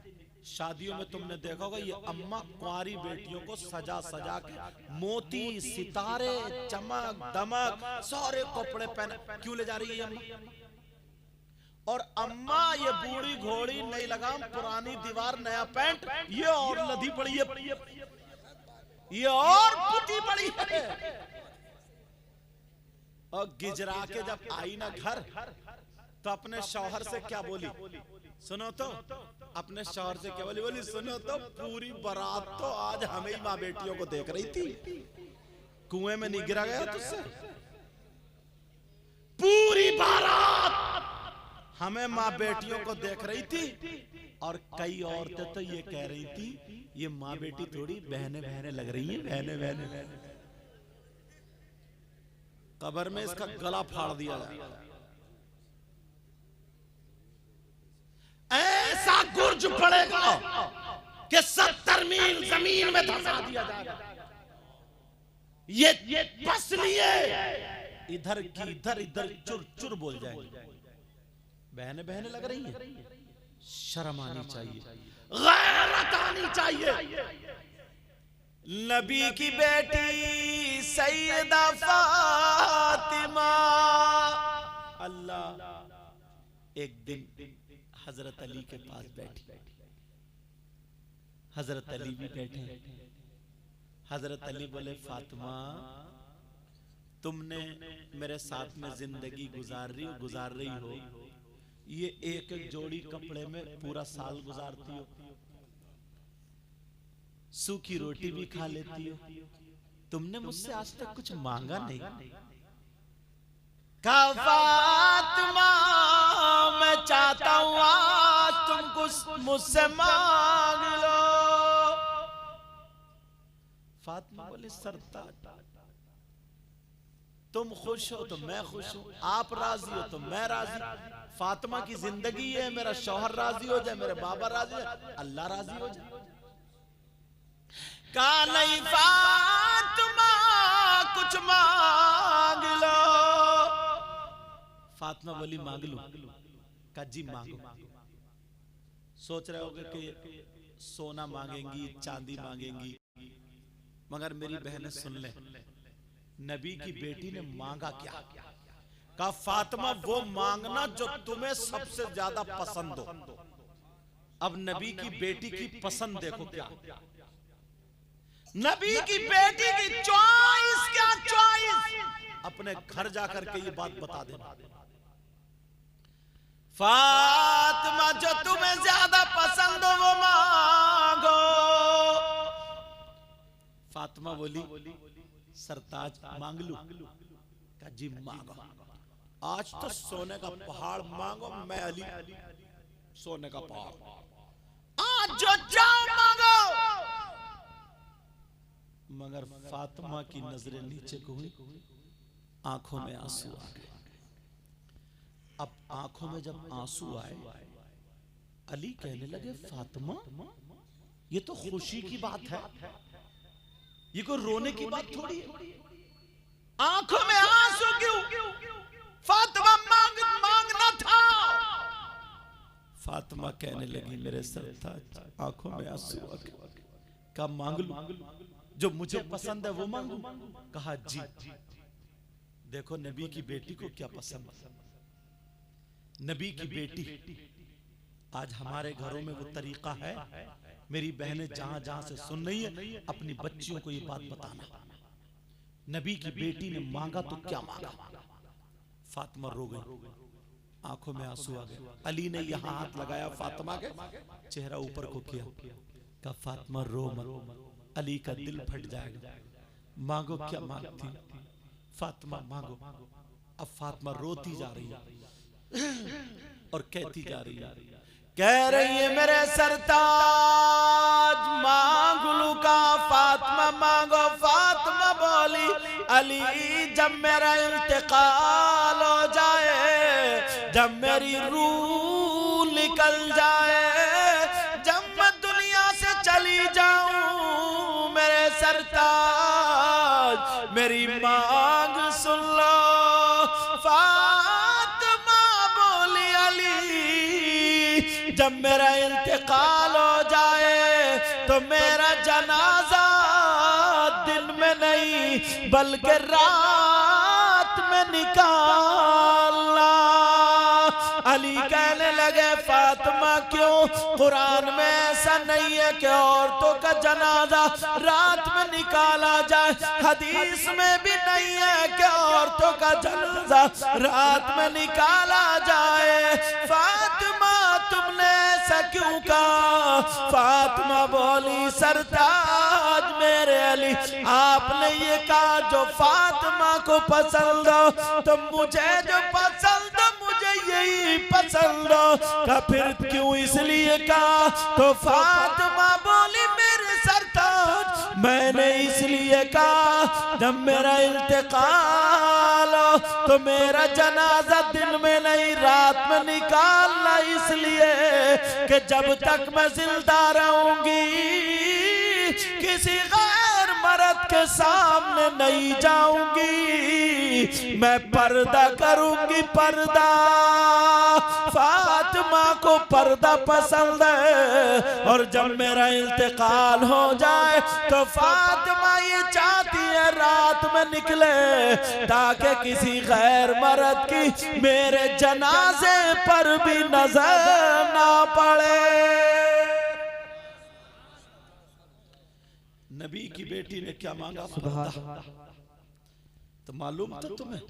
शादियों में तुमने देखा होगा ये अम्मा कुंवारी बेटियों को सजा सजा के मोती सितारे चमक दमक सारे कपड़े पहने क्यों ले जा रही है अम्मा? और अम्मा ये बूढ़ी घोड़ी नहीं लगाम, पुरानी दीवार नया पैंट, ये और लदी पड़ी है, ये और पुती पड़ी है। और गिजरा के जब आई ना घर तो अपने शौहर से क्या बोली सुनो तो, अपने शौहर से क्या बोली? बोली सुनो तो, पूरी बारात तो आज हमें ही माँ बेटियों को देख रही थी, कुएं में नहीं गिरा गया तुझसे? पूरी बारात हमें माँ बेटियों को देख रही थी और कई औरतें तो ये कह रही थी ये माँ बेटी थोड़ी बहने बहने लग रही हैं, बहने बहने। कब्र में इसका गला फाड़ दिया जाए, ऐसा गुर्ज पड़ेगा कि 70 मील जमीन में धंसा दिया जाएगा। ये बस लिए इधर की इधर इधर चुर चुर बोल जाएंगे, बहने बहने लग रही हैं। शर्म आनी चाहिए, गैरत आनी चाहिए। नबी की बेटी सैयदा फातिमा, अल्लाह एक दिन हजरत अली के पास बैठी, हजरत अली भी बैठे। हजरत अली बोले, फातिमा तुमने मेरे साथ में जिंदगी गुजार रही हो, ये एक एक जोड़ी कपड़े में पूरा साल गुजारती हो, सूखी रोटी भी खा लेती हो, तुमने मुझसे आज तक कुछ मांगा नहीं। फातिमा मैं चाहता हूं आज तुम कुछ मुझसे मांग लो। फातिमा बोली, सरताज तुम खुश हो तो मैं खुश हूं, आप राजी हो तो मैं राजी। फातिमा की जिंदगी है, मेरा शौहर राजी हो जाए, मेरे बाबा राजी हो जाए, अल्लाह राजी हो जाए। का नहीं फातिमा कुछ मांग लो। फातिमा बोली मांग लो। का जी मांगो। सोच रहे होगे कि सोना मांगेंगी, चांदी मांगेंगी, मगर मेरी बहनें सुन ले, नबी की बेटी ने मांगा क्या? कहा फातिमा वो मांगना जो तुम्हें सबसे ज्यादा पसंद हो। अब नबी की बेटी की पसंद देखो क्या, नबी की बेटी की चॉइस क्या चॉइस, अपने घर जाकर के ये बात बता देना। फातिमा जो तुम्हें ज्यादा पसंद हो वो मांगो। फातिमा बोली सरताज मांग लूं? का जी मांगो। आज तो सोने का पहाड़ मांगो, मैं अली सोने का पहाड़, आज जो चाहो मांगो। मगर फातिमा की नजरें नीचे को हुई, आंखों में आंसू आ गए। अब आंखों में जब आंसू आए, अली कहने लगे फातिमा ये तो खुशी की बात है, ये कोई रोने की बात थोड़ी है। आंखों में आंसू क्यों? फातिमा मांगना था। फातिमा कहने लगी मेरे सरताज आंखों में आंसू आ गए। कहा मांग लूं? जो मुझे पसंद है वो मांगू? कहा जी। देखो नबी की बेटी को क्या पसंद है। नबी की बेटी, आज हमारे घरों में वो तरीका है, मेरी बहनें जहां जहां से सुन रही है अपनी बच्चियों को ये बात बताना, नबी की बेटी ने मांगा तो क्या मांगा। फातिमा रो गई, आंखों में आंसू आ गए। अली ने यहां हाथ लगाया फातिमा के, चेहरा ऊपर को किया, कहा फातिमा रो मत, अली का दिल फट जाएगा, मांगो क्या मांगती। फातिमा मांगो। अब फातिमा रोती जा रही है और कहती जा रही है, कह रही है मेरे सरताज मांग लूं का? फातिमा मांगो। फातिमा बोली अली जब मेरा इंतकाल हो जाए, जब मेरी रूह निकल जाए, जब मैं दुनिया से चली जाऊं, मेरे सरताज मेरी मांग सुन लो। जब मेरा इंतकाल हो जाए तो मेरा जनाजा दिन में नहीं बल्कि रात में निकालना। अली कहने लगे फातिमा क्यों? कुरान में ऐसा नहीं है कि औरतों का जनाजा रात में निकाला जाए, हदीस में भी नहीं है कि औरतों का जनाजा रात में निकाला जाए। फातिमा तुमने ऐसा क्यों कहा? फातिमा बोली सरताज मेरे अली आपने ये कहा जो फातिमा को पसंद हो, तो मुझे जो पसंद हो मुझे यही पसंद हो। का फिर क्यों इसलिए कहा? तो फातिमा बोली मेरे सरताज मैंने इसलिए कहा जब मेरा इंतकाल हो तो मेरा जनाजा दिन में नहीं रात में निकालना, इसलिए कि जब तक मैं जिंदा रहूंगी किसी गैर मर्द के सामने नहीं जाऊंगी, मैं पर्दा करूंगी पर्दा। फातिमा को पर्दा पसंद है और जब मेरा इंतकाल हो जाए तो फातिमा ये चाहती है रात में निकले ताकि किसी गैर मर्द की मेरे जनाजे पर भी नजर ना पड़े। नबी की बेटी ने क्या मांगा? तो मालूम था तुम्हें?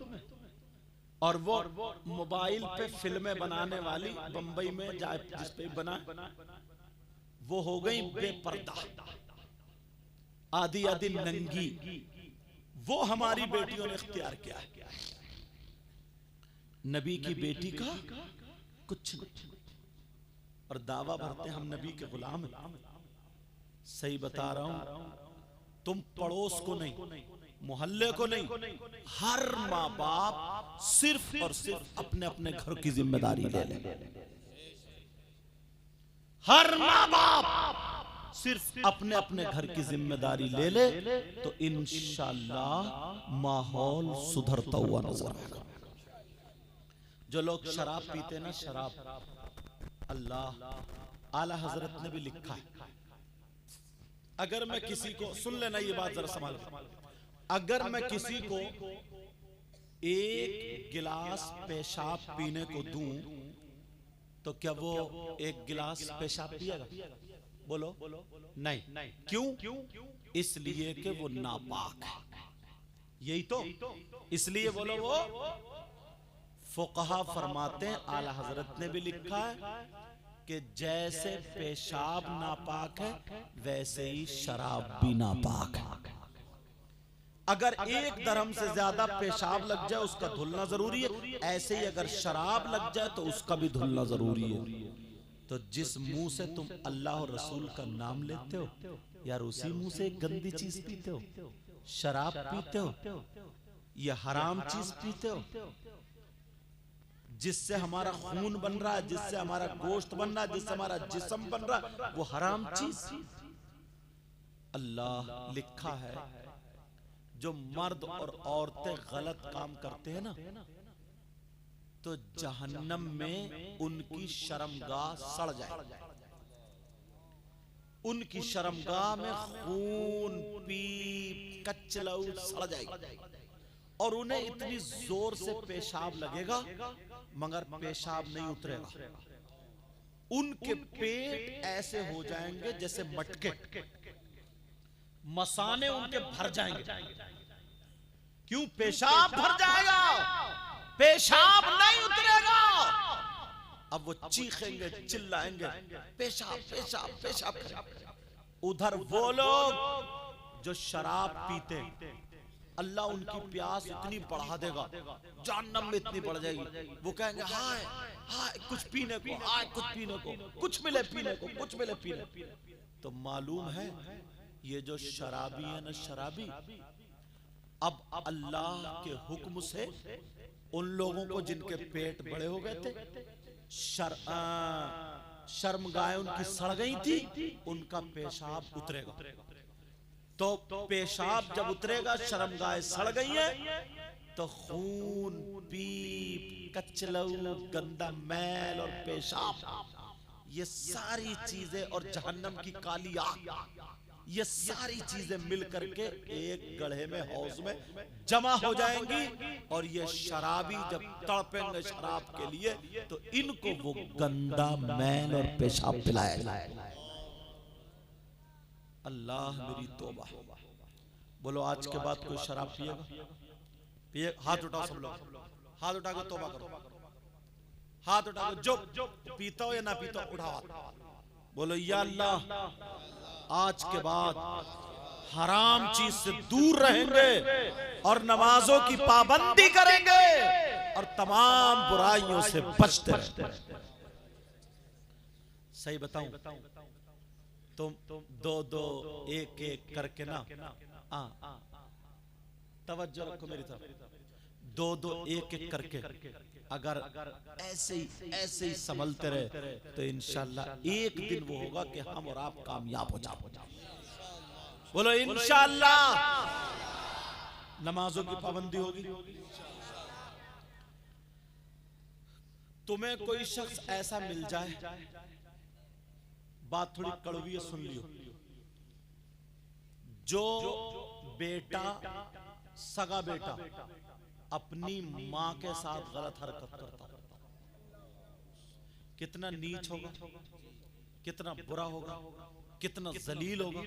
और वो मोबाइल पे फिल्में बनाने वाली बंबई में जिस पे बना वो हो गई बेपर्दा, आधी आधी नंगी। वो हमारी बेटियों ने इख्तियार किया है। नबी की बेटी का कुछ नहीं, और दावा भरते हम नबी के गुलाम हैं। सही बता रहा हूं, तुम पड़ोस को नहीं, मोहल्ले को नहीं, हर माँ बाप सिर्फ और सिर्फ अपने अपने घर की जिम्मेदारी ले ले। हर माँ बाप सिर्फ अपने अपने घर की जिम्मेदारी ले ले तो इंशाअल्लाह माहौल सुधरता हुआ नजर आएगा। जो लोग शराब पीते ना, शराब, अल्लाह आला हजरत ने भी लिखा है, अगर मैं किसी को, सुन लेना ये बात जरा संभाल, अगर मैं किसी को एक गिलास पेशाब पीने को दूं तो क्या वो एक गिलास पेशाब पिएगा? बोलो नहीं। क्यों? इसलिए कि वो नापाक है। यही तो, इसलिए बोलो वो फुकहा फरमाते हैं, आला हजरत ने भी लिखा है कि जैसे पेशाब नापाक है वैसे ही शराब भी नापाक है। अगर एक दरहम से ज्यादा पेशाब लग जाए उसका धुलना जरूरी है, ऐसे ही अगर शराब लग जाए तो उसका भी धुलना जरूरी है। तो जिस मुंह से तुम अल्लाह और रसूल का नाम लेते हो यार, उसी मुंह से एक गंदी चीज पीते हो, शराब पीते हो, ये हराम चीज पीते हो, जिससे हमारा खून बन रहा है, जिससे हमारा गोश्त बन रहा है, जिससे हमारा जिस्म बन रहा है, वो हराम चीज। अल्लाह लिखा है जो मर्द और औरतें गलत काम करते हैं ना, तो जहन्नम में उनकी शर्मगाह सड़ जाए, उनकी शर्मगाह में खून पीप कचलऊ सड़ जाएगी और उन्हें इतनी जोर से पेशाब लगेगा मगर पेशाब नहीं उतरेगा। उनके पेट ऐसे हो जाएंगे जैसे मटके, मसाने उनके भर जाएंगे। क्यों? पेशाब भर जाएगा, पेशाब नहीं उतरेगा। अब वो चीखेंगे, चिल्लाएंगे, पेशाब पेशाब पेशाब। उधर वो लोग जो शराब पीते, अल्लाह उनकी प्यास इतनी बढ़ा देगा, जहन्नम में इतनी बढ़ जाएगी, वो कहेंगे हाय हाय कुछ पीने को, हाय कुछ पीने को, कुछ मिले पीने को, कुछ मिले पीने। तो मालूम है ये जो शराबी है ना, शराबी, अब अल्लाह के हुक्म से उन लोगों को जिनके पेट बड़े हो गए थे, शर्मगाहें उनकी सड़ गई थी, उनका पेशाब उतरेगा। तो पेशाब जब उतरेगा, शर्मगाहें सड़ गई है, तो खून पीप कचलऊ गंदा मैल और पेशाब, ये सारी चीजें और जहन्नम की काली आग, ये सारी चीजें मिल करके एक गड्ढे में, हौज में जमा हो जाएंगी। और ये शराबी जब तड़पेंगे शराब के लिए तो इनको वो गंदा मैल और पेशाब पिलाया जाए। अल्लाह मेरी तौबा। बोलो आज के बाद कोई शराब पिएगा? पिए? हाथ उठाओ सब लोग, हाथ उठा के तौबा करो, हाथ उठा के, जो पीता हो या ना पीता हो उठाओ हाथ। बोलो या अल्लाह आज के बाद हराम चीज से दूर रहेंगे और नमाजों की पाबंदी करेंगे और तमाम बुराइयों से बचते रहेंगे। सही बताऊं? तुम दो दो एक एक करके ना, तवज्जो रखो मेरी तरफ, दो दो एक एक करके अगर ऐसे ही संभलते रहे तो इंशाअल्लाह एक दिन वो होगा कि हम और आप कामयाब हो जाओ। बोलो इंशाअल्लाह नमाजों की पाबंदी होगी। तुम्हें कोई शख्स ऐसा मिल जाए, बात थोड़ी कड़वी है, सुन लियो, जो बेटा, सगा बेटा अपनी मां के साथ गलत हरकत करता, कितना नीच होगा, कितना बुरा होगा, कितना जलील होगा।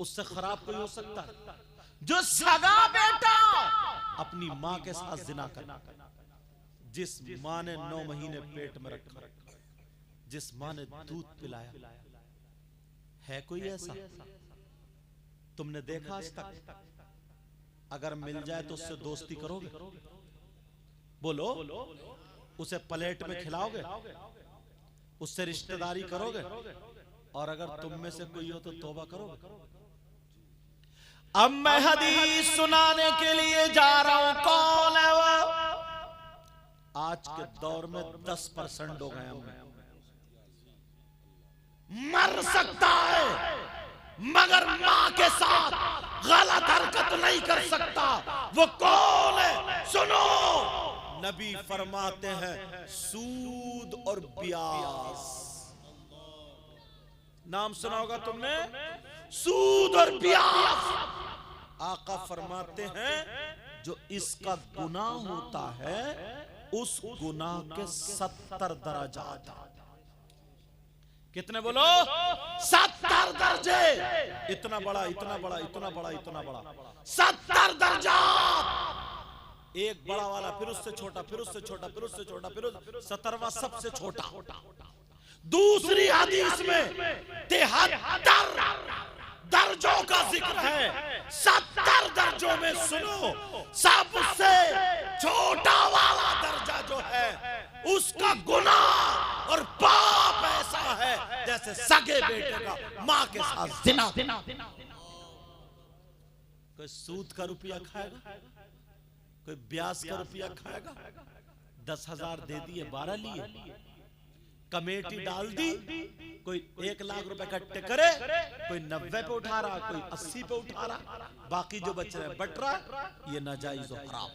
उससे खराब कोई हो सकता है जो सगा बेटा अपनी मां के साथ जिना करे, जिस मां ने 9 महीने पेट में रखा, जिस मां ने दूध पिलाया। है कोई ऐसा? तुमने देखा आज तक? अगर मिल जाए तो उससे दोस्ती करोगे? बोलो, उसे प्लेट में खिलाओगे? उससे रिश्तेदारी करोगे? और अगर तुम में से कोई हो तो तौबा करोगे? अब मैं हदीस सुनाने के लिए जा रहा हूं। कौन है वो? आज के दौर में 10% हो गए हम, मर सकता है मगर मां के साथ गलत हरकत नहीं कर सकता। वो कौन है? सुनो, नबी फरमाते हैं सूद और ब्याज। नाम सुना होगा तुमने, सूद और ब्याज। आका फरमाते हैं जो इसका गुनाह होता है उस गुनाह के 70 दर्जात। कितने बोलो? 70 दर्जे। इतना बड़ा, इतना बड़ा, इतना बड़ा, इतना बड़ा, 70 दर्जात। एक बड़ा वाला, फिर उससे छोटा, फिर उससे छोटा, फिर उससे छोटा, फिर 70वां सबसे छोटा। दूसरी हदीस में 73 दर्जों का जिक्र है। 70 दर्जों में सुनो, सबसे छोटा वाला दर्जा जो है उसका गुनाह और पाप ऐसा है जैसे सगे बेटे का मां के साथ जिना। कोई सूद का रुपया खाएगा, कोई ब्याज का रुपया खाएगा। 10,000 दे दिए, 12 लिए, कमेटी डाल दी। कोई 1 लाख रुपए इकट्ठे करे, कोई 90 पे उठा रहा, कोई 80 पे उठा रहा, बाकी जो बच रहे बट रहा। ये नाजायज और हराम।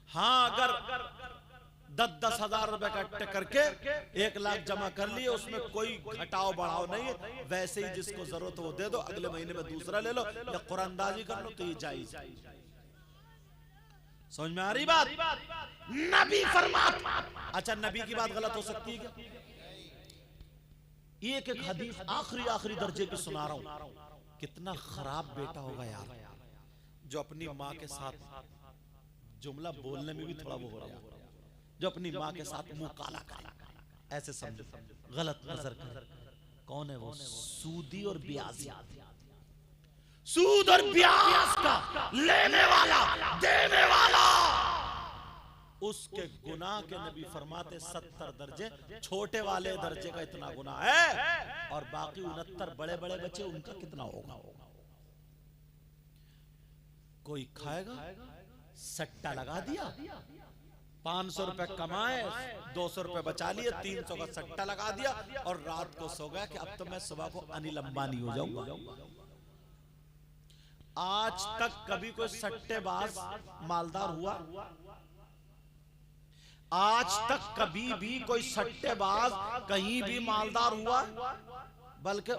हाँ, अगर 10-10 हजार रुपए इकट्ठे करके 1 लाख जमा कर लिए, उसमें कोई घटाव बढ़ाव नहीं है, वैसे ही जिसको जरूरत वो दे दो, अगले महीने में दूसरा ले लो या कुरानदाजी कर लो, तो ये जायज। समझ में आ रही बात? नबी फरमाता। अच्छा, नबी की बात गलत हो सकती है क्या? एक एक हदीस आखिरी दर्जे की सुना रहा हूं। कितना खराब बेटा होगा यार जो अपनी माँ के साथ, जुमला बोलने में भी थोड़ा वो हो रहा है, जो अपनी माँ के साथ मुंह काला करे, ऐसे समझो, गलत नजर करे। कौन है वो? सूदी और ब्याजी। सूद और ब्याज का लेने वाला, देने वाला, उसके गुनाह के नबी फरमाते 70 दर्जे। छोटे वाले दर्जे का इतना गुनाह है और बाकी 69 बड़े बड़े बच्चे, उनका कितना होगा? कोई खाएगा, सट्टा लगा दिया, 500 रुपए कमाए, 200 रुपए बचा लिए, 300 का सट्टा लगा दिया और रात को सो गया कि अब तो मैं सुबह को अनिल अंबानी हो जाऊंगा। आज तक कभी कोई सट्टेबाज मालदार हुआ? आज तक कभी भी कोई सट्टेबाज कहीं भी मालदार हुआ? बल्कि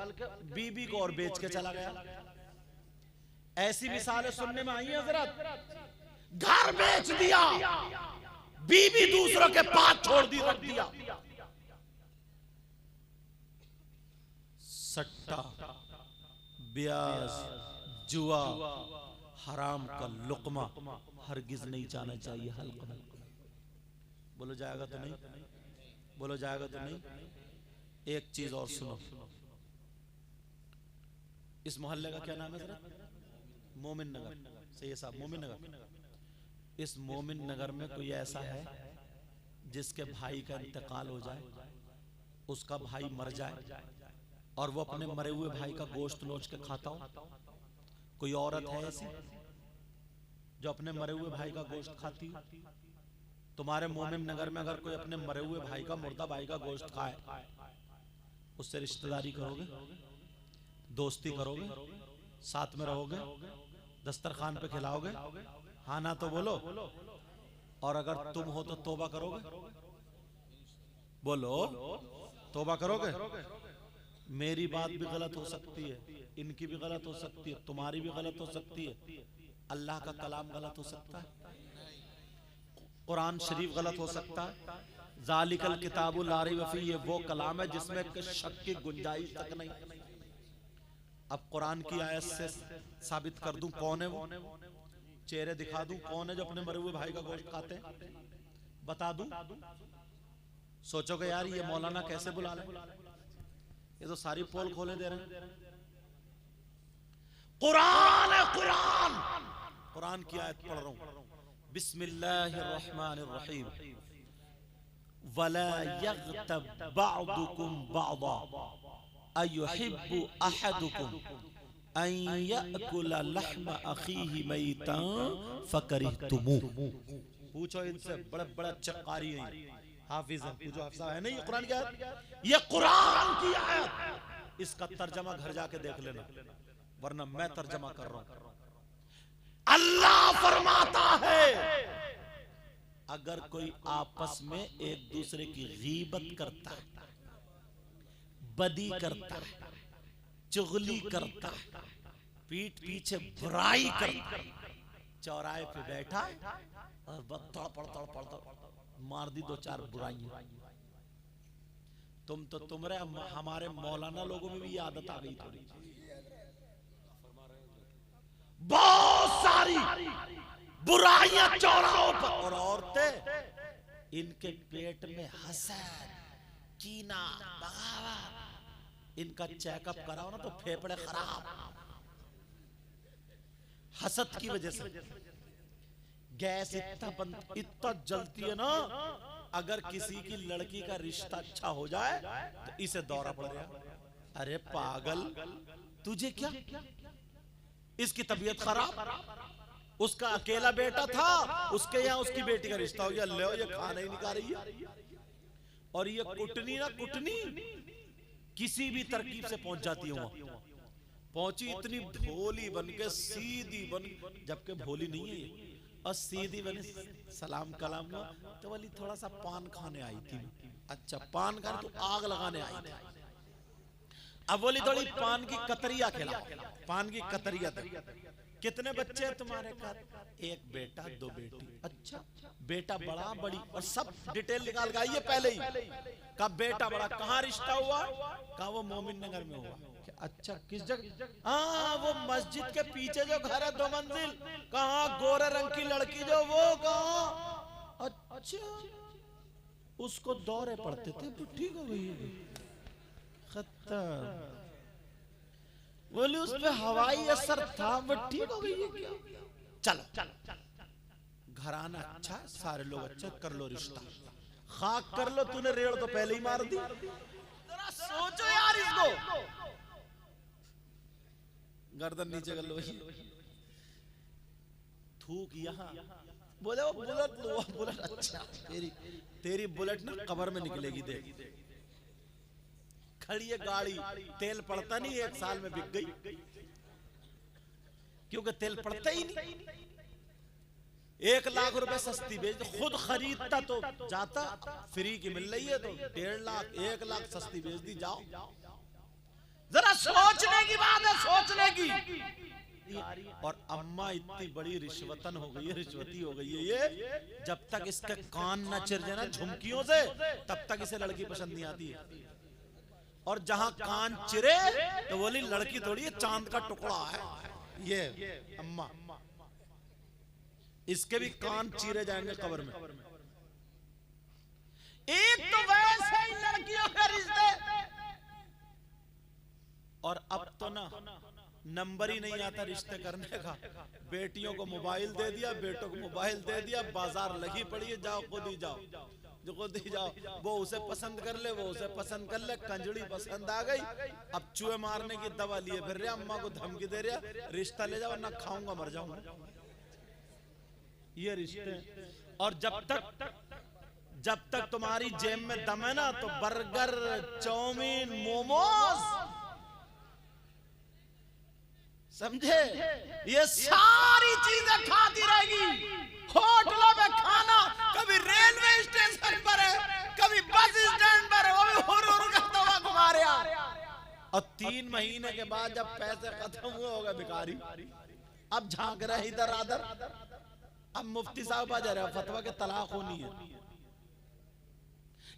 बीबी को और बेच के चला गया। ऐसी मिसालें सुनने में आई हैं हजरत। घर बेच दिया, बीबी दूसरों के पास छोड़ दी, रख दिया। सट्टा, ब्याज, जुआ, हराम का लुकमा हरगिज नहीं जाना चाहिए हल्का में। बोलो जाएगा तो नहीं? बोलो जाएगा तो नहीं? एक चीज और सुनो, इस मोहल्ले का क्या नाम है जरा? मोमिन नगर। सही है साहब, मोमिन नगर। इस मोमिन नगर में कोई ऐसा है जिसके भाई का इंतकाल हो जाए, उसका भाई मर जाए और वो अपने मरे हुए भाई का गोश्त नोच के खाता हो? कोई औरत है ऐसी जो अपने मरे हुए भाई का गोश्त खाती हो? तुम्हारे मोमिन नगर में अगर कोई अपने मरे हुए भाई का, मुर्दा भाई का गोश्त खाए, उससे रिश्तेदारी करोगे, दोस्ती करोगे, साथ में रहोगे, दस्तरखान पे खिलाओगे? हाँ ना तो बोलो। और अगर तुम हो तो तौबा करोगे? बोलो, तौबा करोगे? मेरी बात भी गलत हो सकती है, इनकी भी गलत हो सकती है, तुम्हारी भी गलत हो सकती है, अल्लाह का कलाम गलत हो सकता है, कुरान शरीफ गलत हो सकता है। ज़ालिकल किताबुल ला रैब फीह, ये वो कलाम है जिसमें शक की गुंजाइश तक नहीं। अब कुरान की आयत से साबित कर दूं कौन है वो, चेहरे दिखा दूं कौन है जो अपने मरे हुए भाई का गोश्त खाते हैं, बता दूं? सोचोगे यार ये मौलाना कैसे बुला ले, ये तो सारी पोल खोले दे रहे हैं। कुरान है, कुरान, कुरान की आयत पढ़ रहा हूं। बिस्मिल्लाहिर्रहमानिर्रहीम। वला यग़्तब बअदुकुम बअदा अयुहिब्बु अहदुकुम अन यअकुला लहम अखीहि मैतन फकरिहतुमू। पूछो इनसे, बड़े बड़े चक्कारी हैं, हाफिज है, पूछो हाफिज है नहीं, ये कुरान की आयत, ये कुरान की आयत, इसका तर्जमा घर जाके देख लेना, वरना मैं तर्जमा कर रहा हूं। अल्लाह फरमाता है अगर कोई आपस में एक दूसरे की गीबत करता है, बदी करता है, चुगली करता है, पीठ पीछे बुराई करता है, चौराहे पे बैठा और तड़पड़ मार दी 2-4 बुराइयां, तुम तो तुम्हारे हमारे मौलाना लोगों में भी ये आदत आ गई थोड़ी, बहुत सारी बुराइयां चौराहों पर, और औरतें इनके पेट में हसद, कीना, बगावत, इनका चेकअप कराओ ना तो फेफड़े खराब, हसद की वजह से गैस इतना जलती है ना, अगर किसी की लड़की का रिश्ता अच्छा हो जाए तो इसे दौरा पड़ गया, अरे पागल तुझे क्या, इसकी तबीयत खराब, उसका अकेला बेटा था, उसके यहाँ उसकी बेटी का रिश्ता हो गया, ले ये खाना ही नहीं खा रही है, और ये कुटनी ना कुटनी किसी भी तरकीब से पहुंच जाती है, वहां पहुंची इतनी भोली बनके सीधी बन, जबकि भोली नहीं है ये, और सीधी बनी, सलाम कलाम हुआ तो बोली थोड़ा सा पान खाने आई थी, अच्छा पान खाने तो आग लगाने आई थी, अब बोली थोड़ी पान की कतरिया खिला, पान की कतरिया दे, कितने बच्चे हैं तुम्हारे घर, एक बेटा 2 बेटी, अच्छा बेटा बड़ा बड़ी, और सब डिटेल निकाल के आइए पहले ही, कब बेटा बड़ा, कहाँ रिश्ता हुआ, कहा वो मोमिन नगर में हुआ, अच्छा किस जगह, हाँ वो मस्जिद के पीछे जो घर है 2 मंजिल, कहाँ गोरे रंग की लड़की जो, वो कहाँ, अच्छा उसको दौरे पड़ते थे, ठीक हो गई है, खत्म, बोले उस पे हवाई असर था, वो ठीक हो गई है क्या, चलो घराना अच्छा, सारे लोग अच्छा, कर लो रिश्ता, खाक कर लो, तूने रेड़ तो पहले ही मार दी, जरा सोचो यार इसको, गर्दन नीचे कर लो, थूक यहाँ, बोले वो बुलेट लो, बुलेट, अच्छा तेरी बुलेट ना कब्र में निकलेगी, देख खड़ी है गाड़ी, तेल पड़ता नहीं, 1 साल में बिक गई, क्योंकि तेल पड़ता ही नहीं, 1 लाख रुपए सस्ती बेच, खुद खरीदता तो जाता, फ्री की मिल रही है तो 1.5 लाख 1 लाख सस्ती बेच दी, जाओ, जरा सोचने की बात है, सोचने की, और अम्मा इतनी बड़ी रिश्वतन हो गई है, रिश्वती हो गई है ये, जब तक इसके कान न चिर जाए ना झुमकियों से, तब तक इसे लड़की पसंद नहीं आती है, और जहां कान चिरे तो बोली लड़की थोड़ी है, चांद का टुकड़ा है ये अम्मा, इसके भी कान चीरे जाएंगे कब्र में, एक तो वैसे ही लड़कियों के रिश्ते, और अब तो ना नंबर ही नहीं आता रिश्ते करने का, बेटियों को मोबाइल दे दिया, बेटों को मोबाइल दे दिया, बाजार लगी पड़ी है, जाओ खुद ही जाओ, जो खुद ही जाओ, वो उसे पसंद कर ले, वो उसे पसंद कर ले, कंजड़ी पसंद आ गई, अब चूहे मारने की दवा लिए फिर रहा, अम्मा को धमकी दे रहा, रिश्ता ले जाओ ना खाऊंगा मर जाऊंगा, ये रिश्ते, और जब तक तुम्हारी जेब में दम है ना, तो बर्गर, चाउमीन, मोमोज, समझे, ये सारी चीजें खाती रहेगी, होटलों में खाना, कभी रेलवे स्टेशन पर है, कभी बस स्टैंड पर है, वो भी हुर करता हुआ घुमा रहा, और 3 महीने के बाद जब पैसे खत्म हुए होगा भिखारी, अब झांक रहा है इधर आधर, अब मुफ्ती साहब आ जा रहे, फतवा के तलाक होनी है,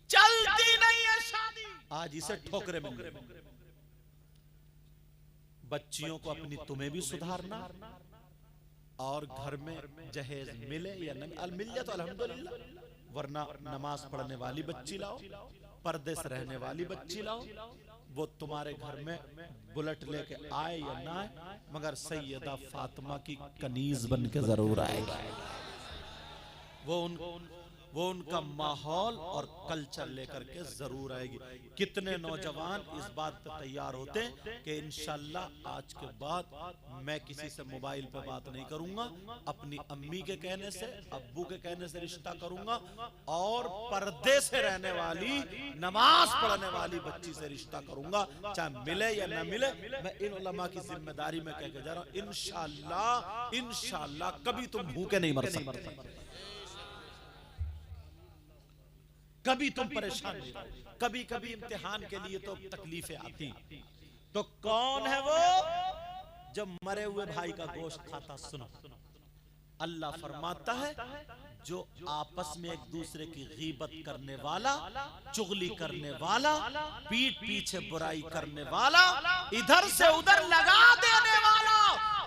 चलती नहीं है शादी, आज इसे ठोकरे मिल रहे, बच्चियों को अपनी तुम्हें भी सुधारना, और घर में जहेज मिले या न मिल जाए तो अल्हम्दुलिल्लाह, वरना नमाज पढ़ने वाली बच्ची लाओ, पर्दे से रहने वाली बच्ची लाओ, वो तुम्हारे घर में बुलेट लेके आए या ना आए, मगर सैयदा फातिमा की कनीज बन के जरूर आएगी, वो वो उनका माहौल और कल्चर लेकर के जरूर आएगी। कितने नौजवान इस बात पर तैयार होते हैं कि इंशाल्लाह आज के बाद मैं किसी से मोबाइल पे बात नहीं करूंगा, अपनी अम्मी के कहने से, अब्बू के कहने से रिश्ता करूंगा, और पर्दे से रहने वाली, नमाज पढ़ने वाली बच्ची से रिश्ता करूंगा, चाहे मिले या न मिले। मैं इन उलमा की जिम्मेदारी में कह के जा रहा हूं, इंशाल्लाह इंशाल्लाह कभी तुम भूखे नहीं मर सकते, कभी तुम परेशान नहीं। कभी कभी इम्तिहान के लिए तो तकलीफें आती, तो कौन है वो जो मरे हुए भाई का गोश्त खाता? सुनो, अल्लाह फरमाता है जो आपस में एक दूसरे की गीबत करने वाला, चुगली करने वाला, पीठ पीछे बुराई करने वाला, इधर से उधर लगा देने वाला,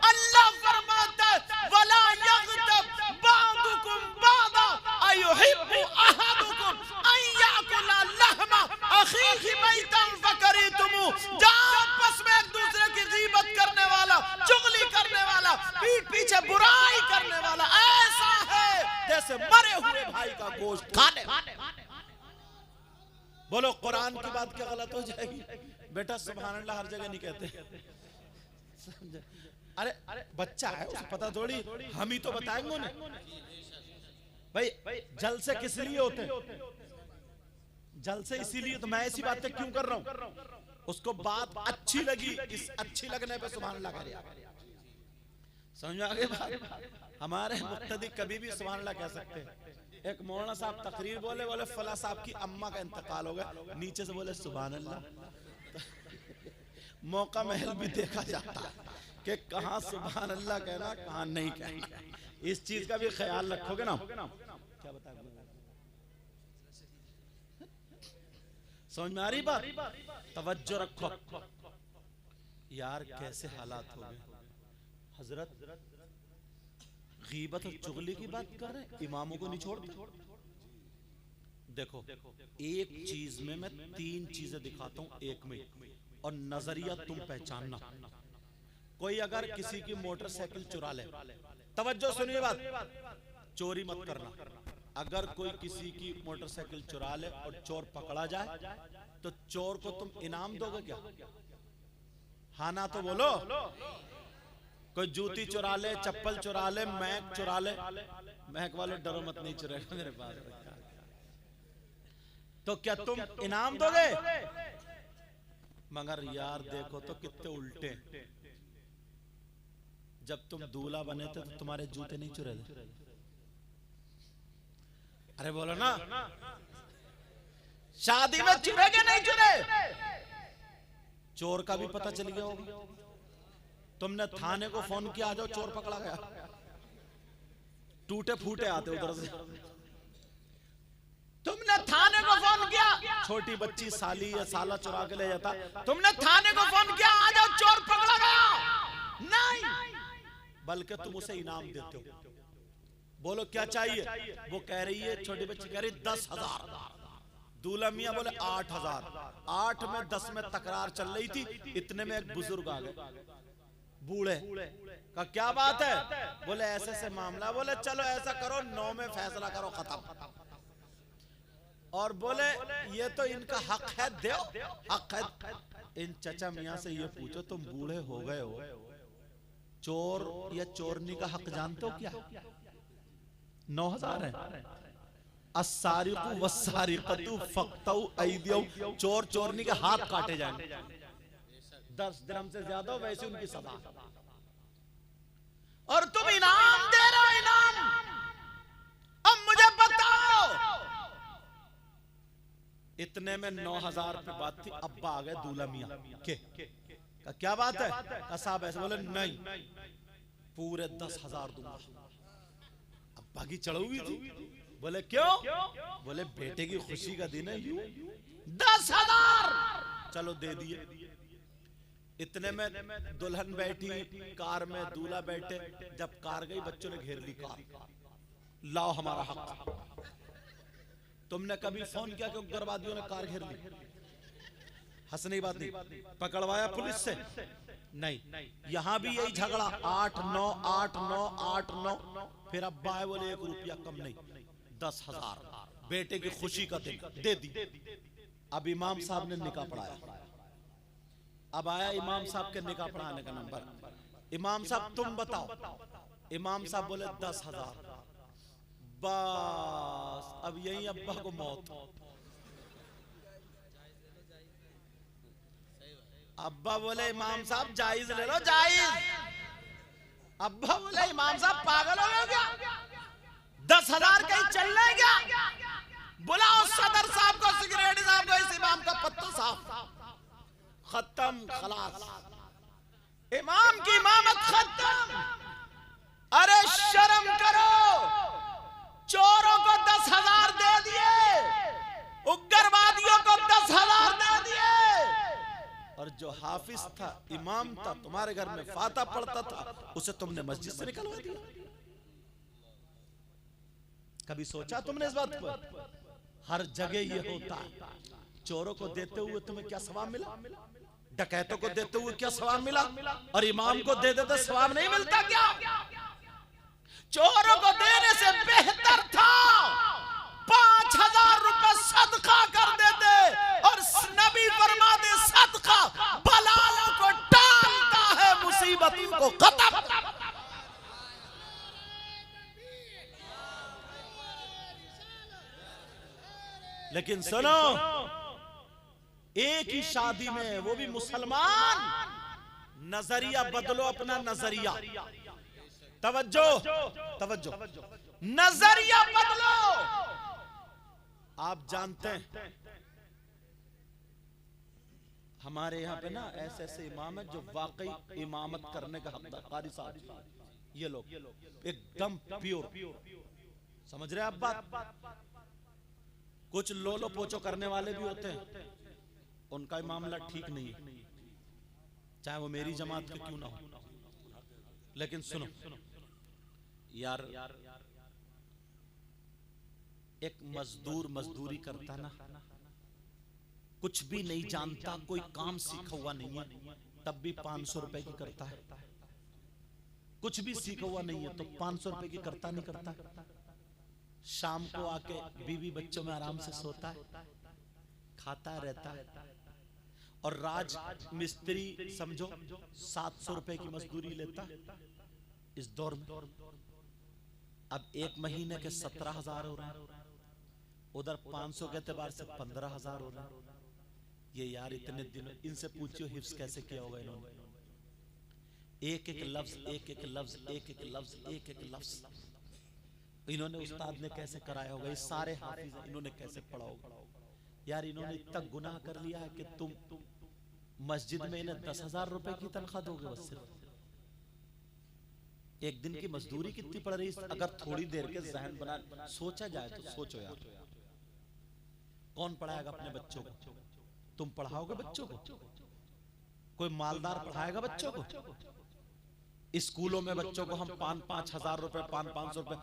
अल्लाह फरमाता है वला यग़तब बादुकुम बादा अयुहिब्बु अहदुकुम अन याकुला लहमा अखीहि मैतन फकरितुमु। आपस में एक दूसरे की गीबत करने वाला, चुगली करने वाला, पीठ पीछे बुराई करने वाला ऐसा है जैसे मरे हुए भाई का गोश्त खाने। बोलो कुरान की बात क्या गलत हो जाएगी? बेटा सुभान अल्लाह हर जगह नहीं कहते। अरे बच्चा है, उसे पता थोड़ी, हम ही तो बताएंगे उन्हें। भाई जलसे किस लिए होते हैं? जलसे इसीलिए, तो मैं ऐसी बातें क्यों कर रहा हूं? उसको बात अच्छी लगी, इस अच्छी लगने पे सुभान अल्लाह करे। समझ में आ गई बात? हमारे मुक्तदी कभी भी सुभान अल्लाह कह सकते हैं। एक मौलाना साहब तकरीर बोले, बोले फला साहब की अम्मा का इंतकाल हो गया, नीचे से बोले सुभान अल्लाह। मौका महल भी देखा जाता है कि कहां सुभान अल्लाह कहना, कहां नहीं कहना। इस चीज का भी ख्याल रखोगे ना। क्या बता, समझ में आ रही बात? तवज्जो रखो यार, कैसे हालात हो गए। हजरत गीबत और चुगली की बात कर रहे हैं, इमामों को नहीं छोड़ते। देखो एक चीज में मैं तीन चीजें दिखाता हूं एक में, और नजरिया तुम पहचानना। कोई अगर किसी की मोटरसाइकिल चुरा ले, तवज्जो सुनिए बात, चोरी मत करना। अगर कोई किसी की मोटरसाइकिल चुरा ले और चोर पकड़ा जाए, तो चोर को तुम इनाम दोगे क्या? हाँ ना तो बोलो। कोई जूती चुरा ले, चप्पल चुरा ले, मैक चुरा ले, मैक वाले डरो मत, नहीं चुराएगा मेरे पास, तो क्या तुम इनाम दोगे? मगर यार देखो तो कितने उल्टे। जब तुम दूल्हा बने थे तो तुम्हारे जूते नहीं चुरा थे? अरे बोलो ना, शादी में चुरे के नहीं चुरे? चोर का भी पता चल गया होगा। तुमने थाने को फोन किया, आ जाओ चोर पकड़ा गया, टूटे फूटे आते उधर से। तुमने थाने को फोन किया, छोटी बच्ची साली या साला चुरा के ले जाता, तुमने थाने को फोन किया, आ जाओ चोर पकड़ा गया? नहीं, बल्कि तुम उसे इनाम देते हो। बोलो क्या चाहिए? वो कह रही है, छोटी बच्ची कह रही 10,000। दूल्हा मियां बोले 8,000। 8 में 10 में तकरार चल रही थी, इतने में एक बुजुर्ग आ गए, बूढ़े का क्या बात है? बोले ऐसे ऐसे मामला। बोले चलो ऐसा करो, 9 में फैसला करो, खत्म। और बोले ये तो इनका हक है, दो हक है। इन चचा मियां से ये पूछो, तुम बूढ़े हो गए हो, चोर या चोरनी का हक जानते हो क्या? 9,000 है। अस्सारिकु वस्सारिकतु फक्तउ ऐदियहु, चोर चोरनी के हाथ काटे जाएंगे। 10 दिरहम से ज्यादा वैसे उनकी सजा। और तुम इनाम दे रहे हो, इनाम। अब मुझे बताओ, इतने में 9,000 पे बात थी। अब्बा आ गए दूल्हा मियां के, क्या बात है? साहब ऐसे बोले, नहीं पूरे 10,000 दूंगा। अब्बा की चढ़ हुई थी। बोले क्यों? बोले बेटे की खुशी का दिन है, 10,000 चलो दे दिए। इतने में दुल्हन बैठी कार में, दूल्हा बैठे। जब कार गई, बच्चों ने घेर ली कार, लाओ हमारा हक। तुमने कभी फोन किया कि उग्रवादियों ने कार घेर ली? हंसने की बात नहीं। पकड़वाया पुलिस से? नहीं। यहां भी यही झगड़ा, 8-9 8-9 8-9। फिर अब्बा है बोले 1 रुपया कम नहीं, 10,000 बेटे की खुशी का दिन दे दी। अब इमाम साहब ने निकाह पढ़ाया। अब आया इमाम साहब के निकाह पढ़ाने का नंबर। इमाम साहब तुम बताओ। इमाम साहब बोले 10,000। बस अब यही अब्बा को मौत। अब्बा बोले इमाम साहब जायज ले लो, जायज। अब्बा बोले इमाम साहब पागल हो गए क्या? 10,000 कहीं चलने क्या? बुलाओ सदर साहब को, सेक्रेटरी साहब को, इस इमाम का पत्ता साफ। खत्म, खलास, इमाम की इमामत खत्म। अरे शर्म करो, चोरों को 10,000 दे दिए, उग्रवादियों को 10,000 दे दिए, और जो हाफिज था, इमाम था, तुम्हारे घर में फाता पढ़ता था, उसे तुमने मस्जिद से निकलवा दिया। कभी सोचा तुमने इस बात पर? हर जगह ये होता है। चोरों को देते हुए तुम्हें क्या सवाब मिला? डकैतों को देते हुए क्या सवाब मिला? और इमाम को दे देते सवाब नहीं मिलता क्या? चोरों को देने से बेहतर था 5,000 रुपए सदका कर देते, और नबी फरमाते सदका बलाओं को टालता है, मुसीबतों को खत्म। लेकिन सुनो, एक ही शादी में, वो भी मुसलमान, नजरिया बदलो, अपना नजरिया। तवज्जो, तवज्जो, नजरिया बदलो। आप जानते हैं हमारे यहाँ पे ना ऐसे ऐसे इमाम है जो वाकई इमामत करने का हकदार। कारी साहब, ये लोग एकदम प्योर, समझ रहे हैं आप बात? कुछ लोलो पोचो करने वाले भी होते हैं, उनका मामला ठीक नहीं है, चाहे वो मेरी जमात के क्यों ना हो। लेकिन सुनो यार, एक मजदूर मजदूरी करता ना, कुछ भी नहीं जानता, कोई काम सीखा हुआ नहीं है, तब भी 500 रुपए की करता है। कुछ भी सीखा हुआ नहीं है तो 500 रुपए की करता नहीं करता। शाम को आके बीवी बच्चों में आराम से सोता है, खाता रहता है, और राज मिस्त्री समझो 700 रुपए की मजदूरी लेता इस दौर में। अब एक महीने के 17,000 हो रहा है, उधर 500 के एतबार से 15,000 हो रहा है। ये यार इतने दिन, इनसे पूछियो हिफ्स कैसे किया होगा इन्होंने? एक एक लफ्ज, एक एक लफ्ज, एक एक लफ्ज, एक एक लफ्ज इन्होंने उस्ताद ने कैसे कराया होगा? ये सारे हाफिज इन्होंने कैसे पढ़ा होगा? यार इन्होंने इतना गुनाह कर लिया है कि तुम मस्जिद में इन्हें 10,000 रुपए की तनख्वाह दोगे बस सिर्फ। एक दिन की मजदूरी कितनी पड़ रही है? अगर थोड़ी देर के जहन बना सोचा जाए तो सोचो यार, कौन पढ़ाएगा अपने बच्चों को? तुम पढ़ाओगे बच्चों को? कोई मालदार पढ़ाएगा बच्चों को? स्कूलों में बच्चों को हम 5-5 हजार रुपए, 500 रुपए,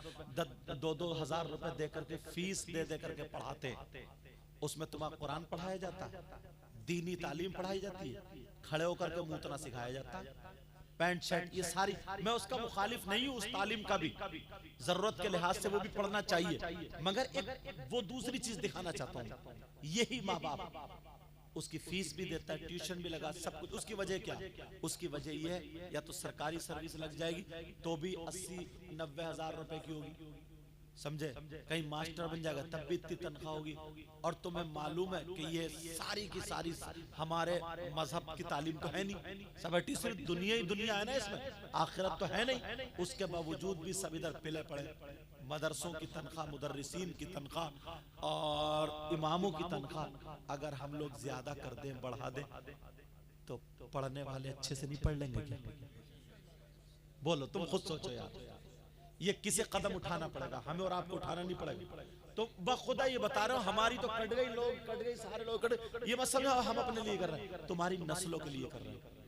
2-2 रुपए दे करके फीस दे करके पढ़ाते। उसमें तुम्हारा कुरान पढ़ाया जाता है, दीनी तालीम पढ़ाई जाती है, खड़े होकर के मूतना सिखाया जाता है, पैंट शर्ट, ये सारी। मैं उसका मुखालिफ नहीं हूँ, उस तालीम का भी जरूरत के लिहाज से वो भी पढ़ना चाहिए, मगर एक वो दूसरी चीज दिखाना चाहता हूँ। यही माँ बाप उसकी फीस भी देता है, ट्यूशन भी लगा, सब कुछ। उसकी वजह क्या? उसकी वजह यह है या तो सरकारी सर्विस लग जाएगी तो भी 80-90 हजार रुपए की होगी, समझे? कहीं मास्टर बन जाएगा तब भी इतनी तनख्वाह होगी। और तुम्हें मालूम है कि ये सारी की सारी हमारे मजहब की तालीम तो है नहीं, सब हटी, सिर्फ दुनिया ही दुनिया है ना, इसमें आखिरत तो है नहीं। उसके बावजूद भी सब इधर पिले पड़े। मदरसों की तनख्वाह, मुदर्रिसीन की तनख्वाह और इमामों की तनख्वाह अगर हम लोग ज्यादा कर दें, बढ़ा दें, तो पढ़ने वाले अच्छे से नहीं पढ़ लेंगे क्या? बोलो, तुम खुद सोचो यार। ये किसे कदम उठाना पड़ेगा? हमें और आपको उठाना नहीं पड़ेगा। तो बखुदा ये बता रहा हूँ, हमारी तो कट गई, लोग कट गई, सारे लोग कट गए। ये मत समझो हम अपने लिए कर रहे हैं, तुम्हारी नस्लों के लिए कर रहे हैं।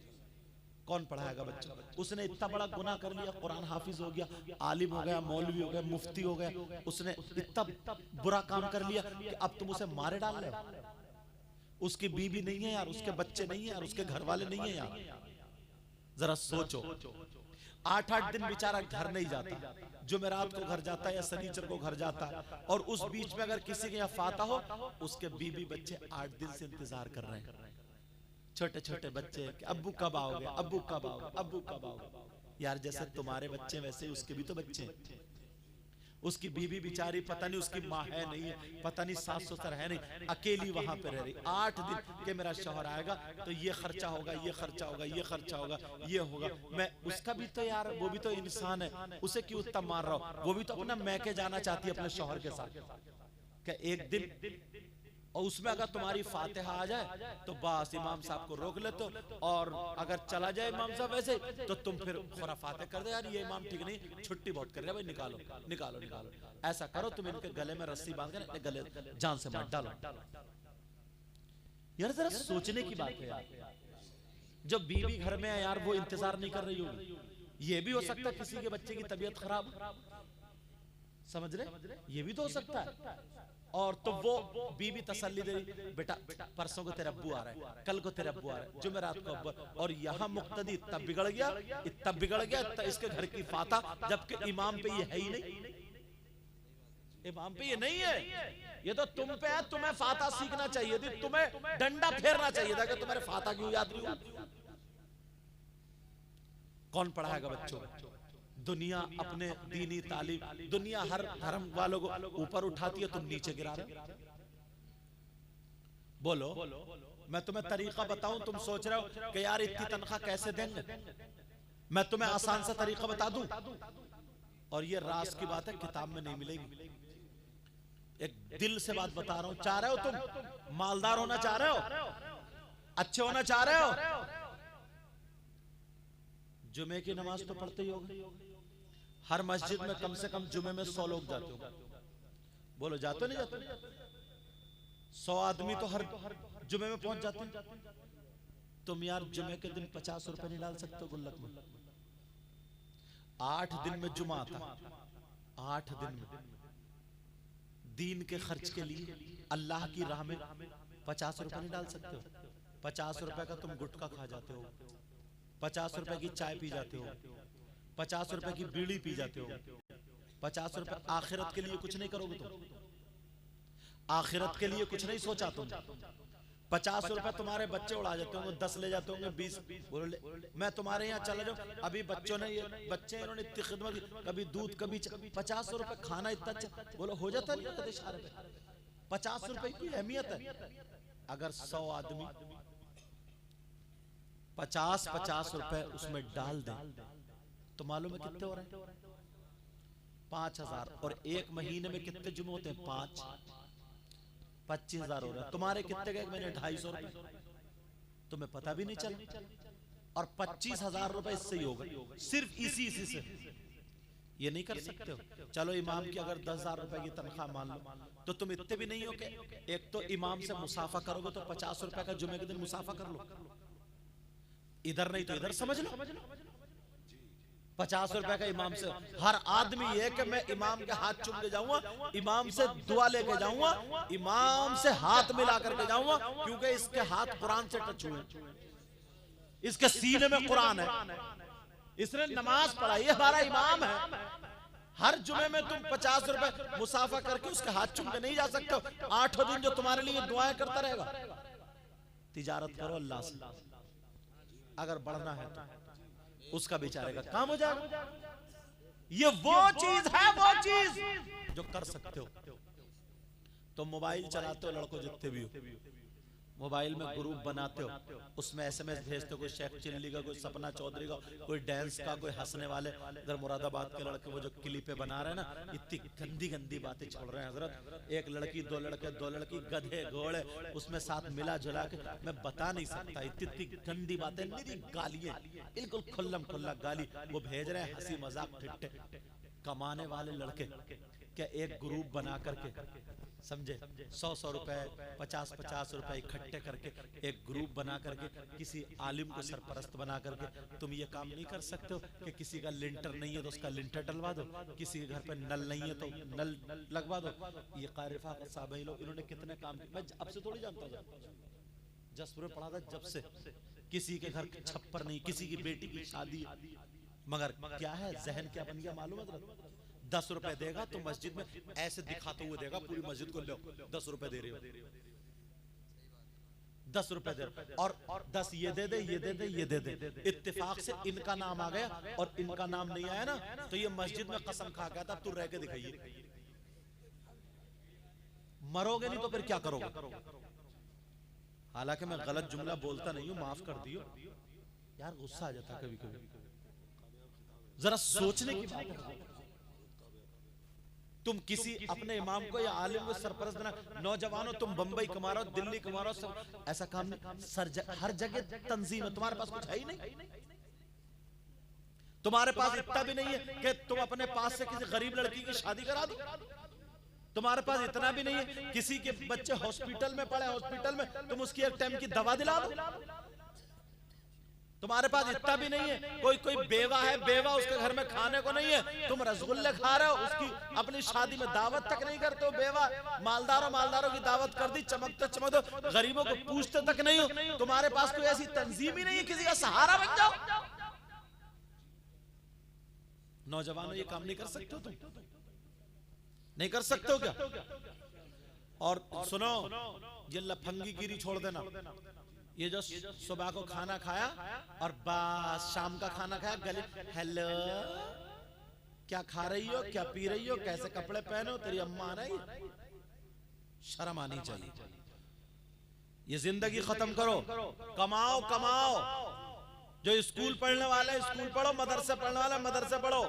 कौन पढ़ाएगा बच्चों? उसने इतना बड़ा गुनाह कर लिया, कुरान हाफिज हो गया, आलिम हो गया, मौलवी हो गया, मुफ्ती हो गया, उसने इतना बुरा काम कर लिया कि अब तुम उसे मारे डाल रहे हो। उसकी बीवी नहीं है यार, उसके बच्चे नहीं है यार, उसके घर वाले नहीं है यार। जरा सोचो, 8-8 दिन बेचारा घर नहीं जाता, जुमेरात को घर जाता है या शनिचर को घर जाता है, और उस बीच में अगर किसी के यहाँ फाता हो, उसके बीबी बच्चे 8 दिन से इंतजार कर रहे हैं, छोटे छोटे बच्चे कि अब्बू कब आओगे, अब्बू कब आओगे, अब्बू कब आओगे। यार जैसे तुम्हारे बच्चे वैसे उसके भी तो बच्चे हैं। उसकी बीबी बेचारी पता नहीं उसकी माँ है नहीं है, पता नहीं सास ससुर है नहीं, अकेली वहां पे रह रही। 8 दिन के मेरा शौहर आएगा तो ये खर्चा होगा, ये खर्चा होगा, ये खर्चा होगा, ये होगा। मैं उसका भी तो यार, वो भी तो इंसान है, उसे क्यों इतना मार रहा हूं? वो भी तो अपना मैके जाना चाहती है अपने शौहर के साथ। क्या एक दिन और उसमें अगर तुम्हारी फातिहा आ जाए तो बस इमाम साहब को रोक ले, तो और अगर चला जाए इमाम साहब वैसे तो तुम फिर खुराफाते कर दे, यार ये इमाम ठीक नहीं, छुट्टी बहुत कर रहे हैं भाई, निकालो निकालो निकालो। ऐसा करो तुम इनके गले में रस्सी बांध कर गले जान से मार डालो। यार जरा सोचने की बात है यार, जब बीवी घर में है यार वो इंतजार नहीं कर रही होगी। ये भी हो सकता है किसी के बच्चे की तबीयत खराब, समझ रहे, ये भी तो हो सकता है। और तो वो बीवी तसल्ली दे रही, बेटा परसों को तेरा अब्बू आ रहा है, कल को तेरा अब्बू आ रहा है, जुमेरात को अब्बू। और यहाँ मुक्तदी तब बिगड़ गया, तब बिगड़ गया इसके घर की फाता, जबकि इमाम पे ये है ही नहीं, इमाम पे ये नहीं है, ये तो तुम पे है। तुम्हें फाता सीखना चाहिए थी, तुम्हें डंडा फेरना चाहिए था कि तुम्हारे फाता क्यों याद नहीं हुआ। कौन पढ़ाएगा बच्चों को? दुनिया अपने दीनी तालीम, दुनिया हर धर्म वालों को ऊपर उठाती है, तुम नीचे गिरा रहे हो। बोलो, मैं तुम्हें तरीका बताऊं, तुम सोच रहे हो कि यार इतनी तनख्वाह कैसे देंगे, मैं तुम्हें आसान सा तरीका बता दूं, और ये राज की बात है, किताब में नहीं मिलेगी। एक दिल से बात बता रहा हूं, चाह रहे हो तुम मालदार होना, चाह रहे हो अच्छे होना, चाह रहे हो, जुमे की नमाज तो पढ़ते ही होगे। हर मस्जिद में कम से कम जुमे में 100 लोग जाते हो, बोलो जाते नहीं जाते? 100 आदमी तो हर जुमे में पहुंच जाते हैं। तुम यार जुमे के दिन 50 रुपए नहीं डाल सकते गुल्लक में? 8 दिन में जुमा आता, 8 दिन में दीन के खर्च के लिए अल्लाह की राह में 50 रुपए नहीं डाल सकते हो? 50 रुपए का तुम गुटखा खा जाते हो, 50 रुपए की चाय पी जाते हो, 50 रुपए की बीड़ी पी जाते हो, 50 रुपए आखिरत के लिए कुछ नहीं करोगे तुम, आखिरत के लिए कुछ नहीं सोचा तुम। 50 रुपए तुम्हारे बच्चे उड़ा जाते होंगे, 10 ले जाते होंगे, 20 बोलो मैं तुम्हारे यहाँ चला जाऊं, अभी बच्चों ने ये बच्चे इन्होंने इतनी खिदमत की, कभी दूध कभी 50 रुपए खाना इतना अच्छा, बोलो हो जाता नहीं होता इशारे पे? 50 रुपए की अहमियत है। अगर 100 आदमी 50-50 रुपए उसमें डाल दें तो मालूम है कितने हो रहे हैं? 5000। और एक महीने में कितने जुमे होते हैं? 5, 25,000 हो रहा है। तुम्हारे कितने गए महीने? 250 रुपए, तुम्हें पता भी नहीं चला। और 25,000 रुपए इससे ही हो गए, सिर्फ इसी से। ये नहीं कर सकते हो? चलो इमाम की अगर 10,000 रुपए की तनख्वाह मान लो, तो तुम इतने भी नहीं हो कि एक तो इमाम से मुसाफा करोगे तो 50 रुपए का जुमे के दिन मुसाफा कर लो, इधर नहीं तो इधर समझ लो। 50 रुपए का इमाम से, हर आदमी ये कि मैं इमाम के हाथ चूम के जाऊंगा, इमाम से दुआ लेके जाऊंगा, इमाम से हाथ मिला करके जाऊंगा, क्योंकि इसके हाथ कुरान से टच हुए, इसके सीने में कुरान है, इसने नमाज पढ़ाई, हमारा इमाम है। हर जुमे में तुम 50 रुपए मुसाफा करके उसके हाथ चूम के नहीं जा सकते हो। 8 दिन जो तुम्हारे लिए दुआएं करता रहेगा। तिजारत करो अल्लाह से, अगर बढ़ना है तो उसका बेचारे का काम हो जाएगा। ये वो चीज है, वो चीज जो कर सकते हो। तो मोबाइल चलाते हो लड़कों जितने भी हो, मोबाइल में ग्रुप बनाते हो, उसमें SMS भेजते हो, कोई शेख चिल्ली का, कोई सपना चौधरी का, कोई डांस का, कोई हंसने वाले। इधर मुरादाबाद के लड़के वो जो क्लिपें बना रहे हैं ना, इतनी गंदी गंदी बातें छोड़ रहे हैं हजरत। एक लड़की, 2 लड़के, 2 लड़की, गधे घोड़े, उसमें साथ मिला जुला के मैं बता नहीं सकता, इतनी गंदी बातें, निरी गालियां, बिल्कुल खुल्लम खुल्ला गाली वो भेज रहे हैं, हंसी मजाक ठिट्ठे। कमाने वाले लड़के क्या एक ग्रुप बना करके, समझे, 100-100 रुपए, 50-50 रुपए इकट्ठे करके एक ग्रुप बना करके किसी आलिम को सरपरस्त बना करके तुम ये काम नहीं कर सकते हो कि किसी का लिंटर नहीं है तो उसका लिंटर डलवा दो, किसी के घर पे नल नहीं है तो नल लगवा दो। ये कारिफा साहब लोग इन्होंने कितने काम किए, मैं अब से थोड़ी जानता था, जसपुर में पढ़ा था जब से। किसी के घर छप्पर नहीं, किसी की बेटी की शादी, मगर क्या है जहन क्या बन गया मालूम है? 10 रुपए देगा तो मस्जिद में ऐसे दिखाते हुए देगा, पूरी मस्जिद को लो 10 रुपए दे रहे हो, 10 रुपए दे रहे हो, और 10 ये दे दे, ये दे दे, ये दे दे। इत्तेफाक से इनका नाम आ गया और इनका नाम नहीं आया ना, तो ये मस्जिद में कसम खा गया था, तू रह के दिखाइए। मरोगे नहीं तो फिर क्या करोगे? हालांकि मैं गलत जुमला बोलता नहीं हूं, माफ कर दियो यार, गुस्सा आ जाता कभी कभी, जरा सोचने की बात है। तुम किसी अपने इमाम को या आलिम को सरपरस्त बना, नौजवानों तुम बंबई कमा रहे हो, दिल्ली कमा रहे हो, ऐसा काम नहीं। हर जगह तंजीम है, तुम्हारे पास कुछ है ही नहीं। तुम्हारे पास इतना भी नहीं है कि तुम अपने पास से किसी गरीब लड़की की शादी करा दो। तुम्हारे पास इतना भी नहीं है किसी के बच्चे हॉस्पिटल में पड़े, हॉस्पिटल में तुम उसकी एक टाइम की दवा दिला दो। तुम्हारे पास इतना भी नहीं है, कोई बेवा है, बेवा उसके घर में खाने को नहीं है, तुम रसगुल्ले खा रहे हो, उसकी अपनी शादी में दावत तक नहीं करते हो। बेवा मालदारों की दावत कर दी, चमकते चमकते, गरीबों को पूछते तक नहीं हो। तुम्हारे पास कोई ऐसी तंजीम ही नहीं है, किसी का सहारा बन जाओ। नौजवानों ये काम नहीं कर सकते हो, तुम नहीं कर सकते हो क्या? और सुनो, ये लफंगी गिरी छोड़ देना। ये जो सुबह को खाना खाया और बस शाम का खाना खाया, गले हेलो क्या खा रही हो, क्या पी रही हो, कैसे कपड़े पहने हो, तेरी अम्मा आ रही, शर्म आनी चाहिए। ये जिंदगी खत्म करो, कमाओ कमाओ। जो स्कूल पढ़ने वाले स्कूल पढ़ो, मदरसे पढ़ने वाले मदरसे पढ़ो,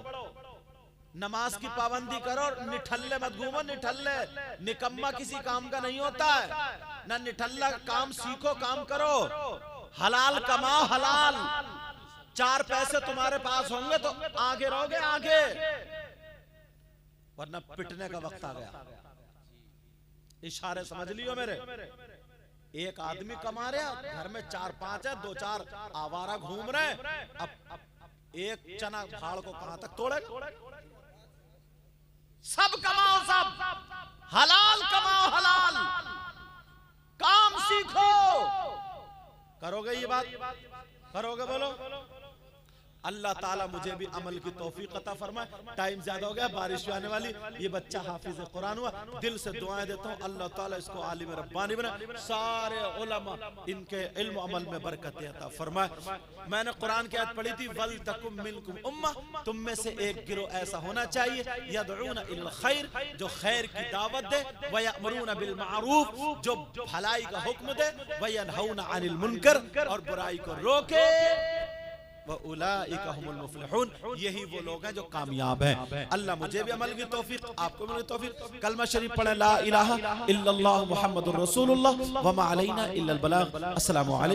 नमाज की पाबंदी करो, निठल्ले मत घूमो। निठल्ले निकम्मा किसी काम का नहीं होता है ना, निठल्ला काम सीखो, काम करो, हलाल कमाओ, हलाल। 4 पैसे तुम्हारे पास होंगे तो आगे रहोगे, आगे, वरना पिटने का वक्त आ गया। इशारे समझ लियो मेरे। एक आदमी कमा रहा, घर में 4-5 है, 2-4 आवारा घूम रहे। अब एक चना फाड़ को कहां तक तोड़ेगा? सब कमाओ, सब हलाल कमाओ, हलाल काम सीखो। करोगे ये बात? करोगे? बोलो। अल्लाह ताला मुझे भी अमल की तौफीक अता फरमाए। टाइम ज्यादा हो गया, बारिश आने वाली। ये बच्चा हाफिज कुरान हुआ, दिल से दुआएं देता हूँ अल्लाह ताला इसको आलिम रब्बानी बनाए, सारे उलमा इनके इल्म अमल में बरकत अता फरमाए। मैंने कुरान की आयत पढ़ी थी, वल तकुम मिनकुम उम्मा, तुम में से एक गिरोह ऐसा होना चाहिए, यदऊना इल खैर, जो खैर की दावत दे, व यअमुरूना बिल मारूफ, जो भलाई का हुक्म दे, व यनहौना अनिल मुनकर, और बुराई को रोके, व उलाइका हुमुल मुफ्लिहून, यही वो लोग हैं जो कामयाब हैं। अल्लाह मुझे भी अमल की तौफीक, आपको भी तौफीक। कलमा शरीफ पढ़े, ला इलाहा इल्लल्लाह मुहम्मदुर रसूलुल्लाह व मा अलैना इल्लल बलाग। अस्सलामु अलैकुम।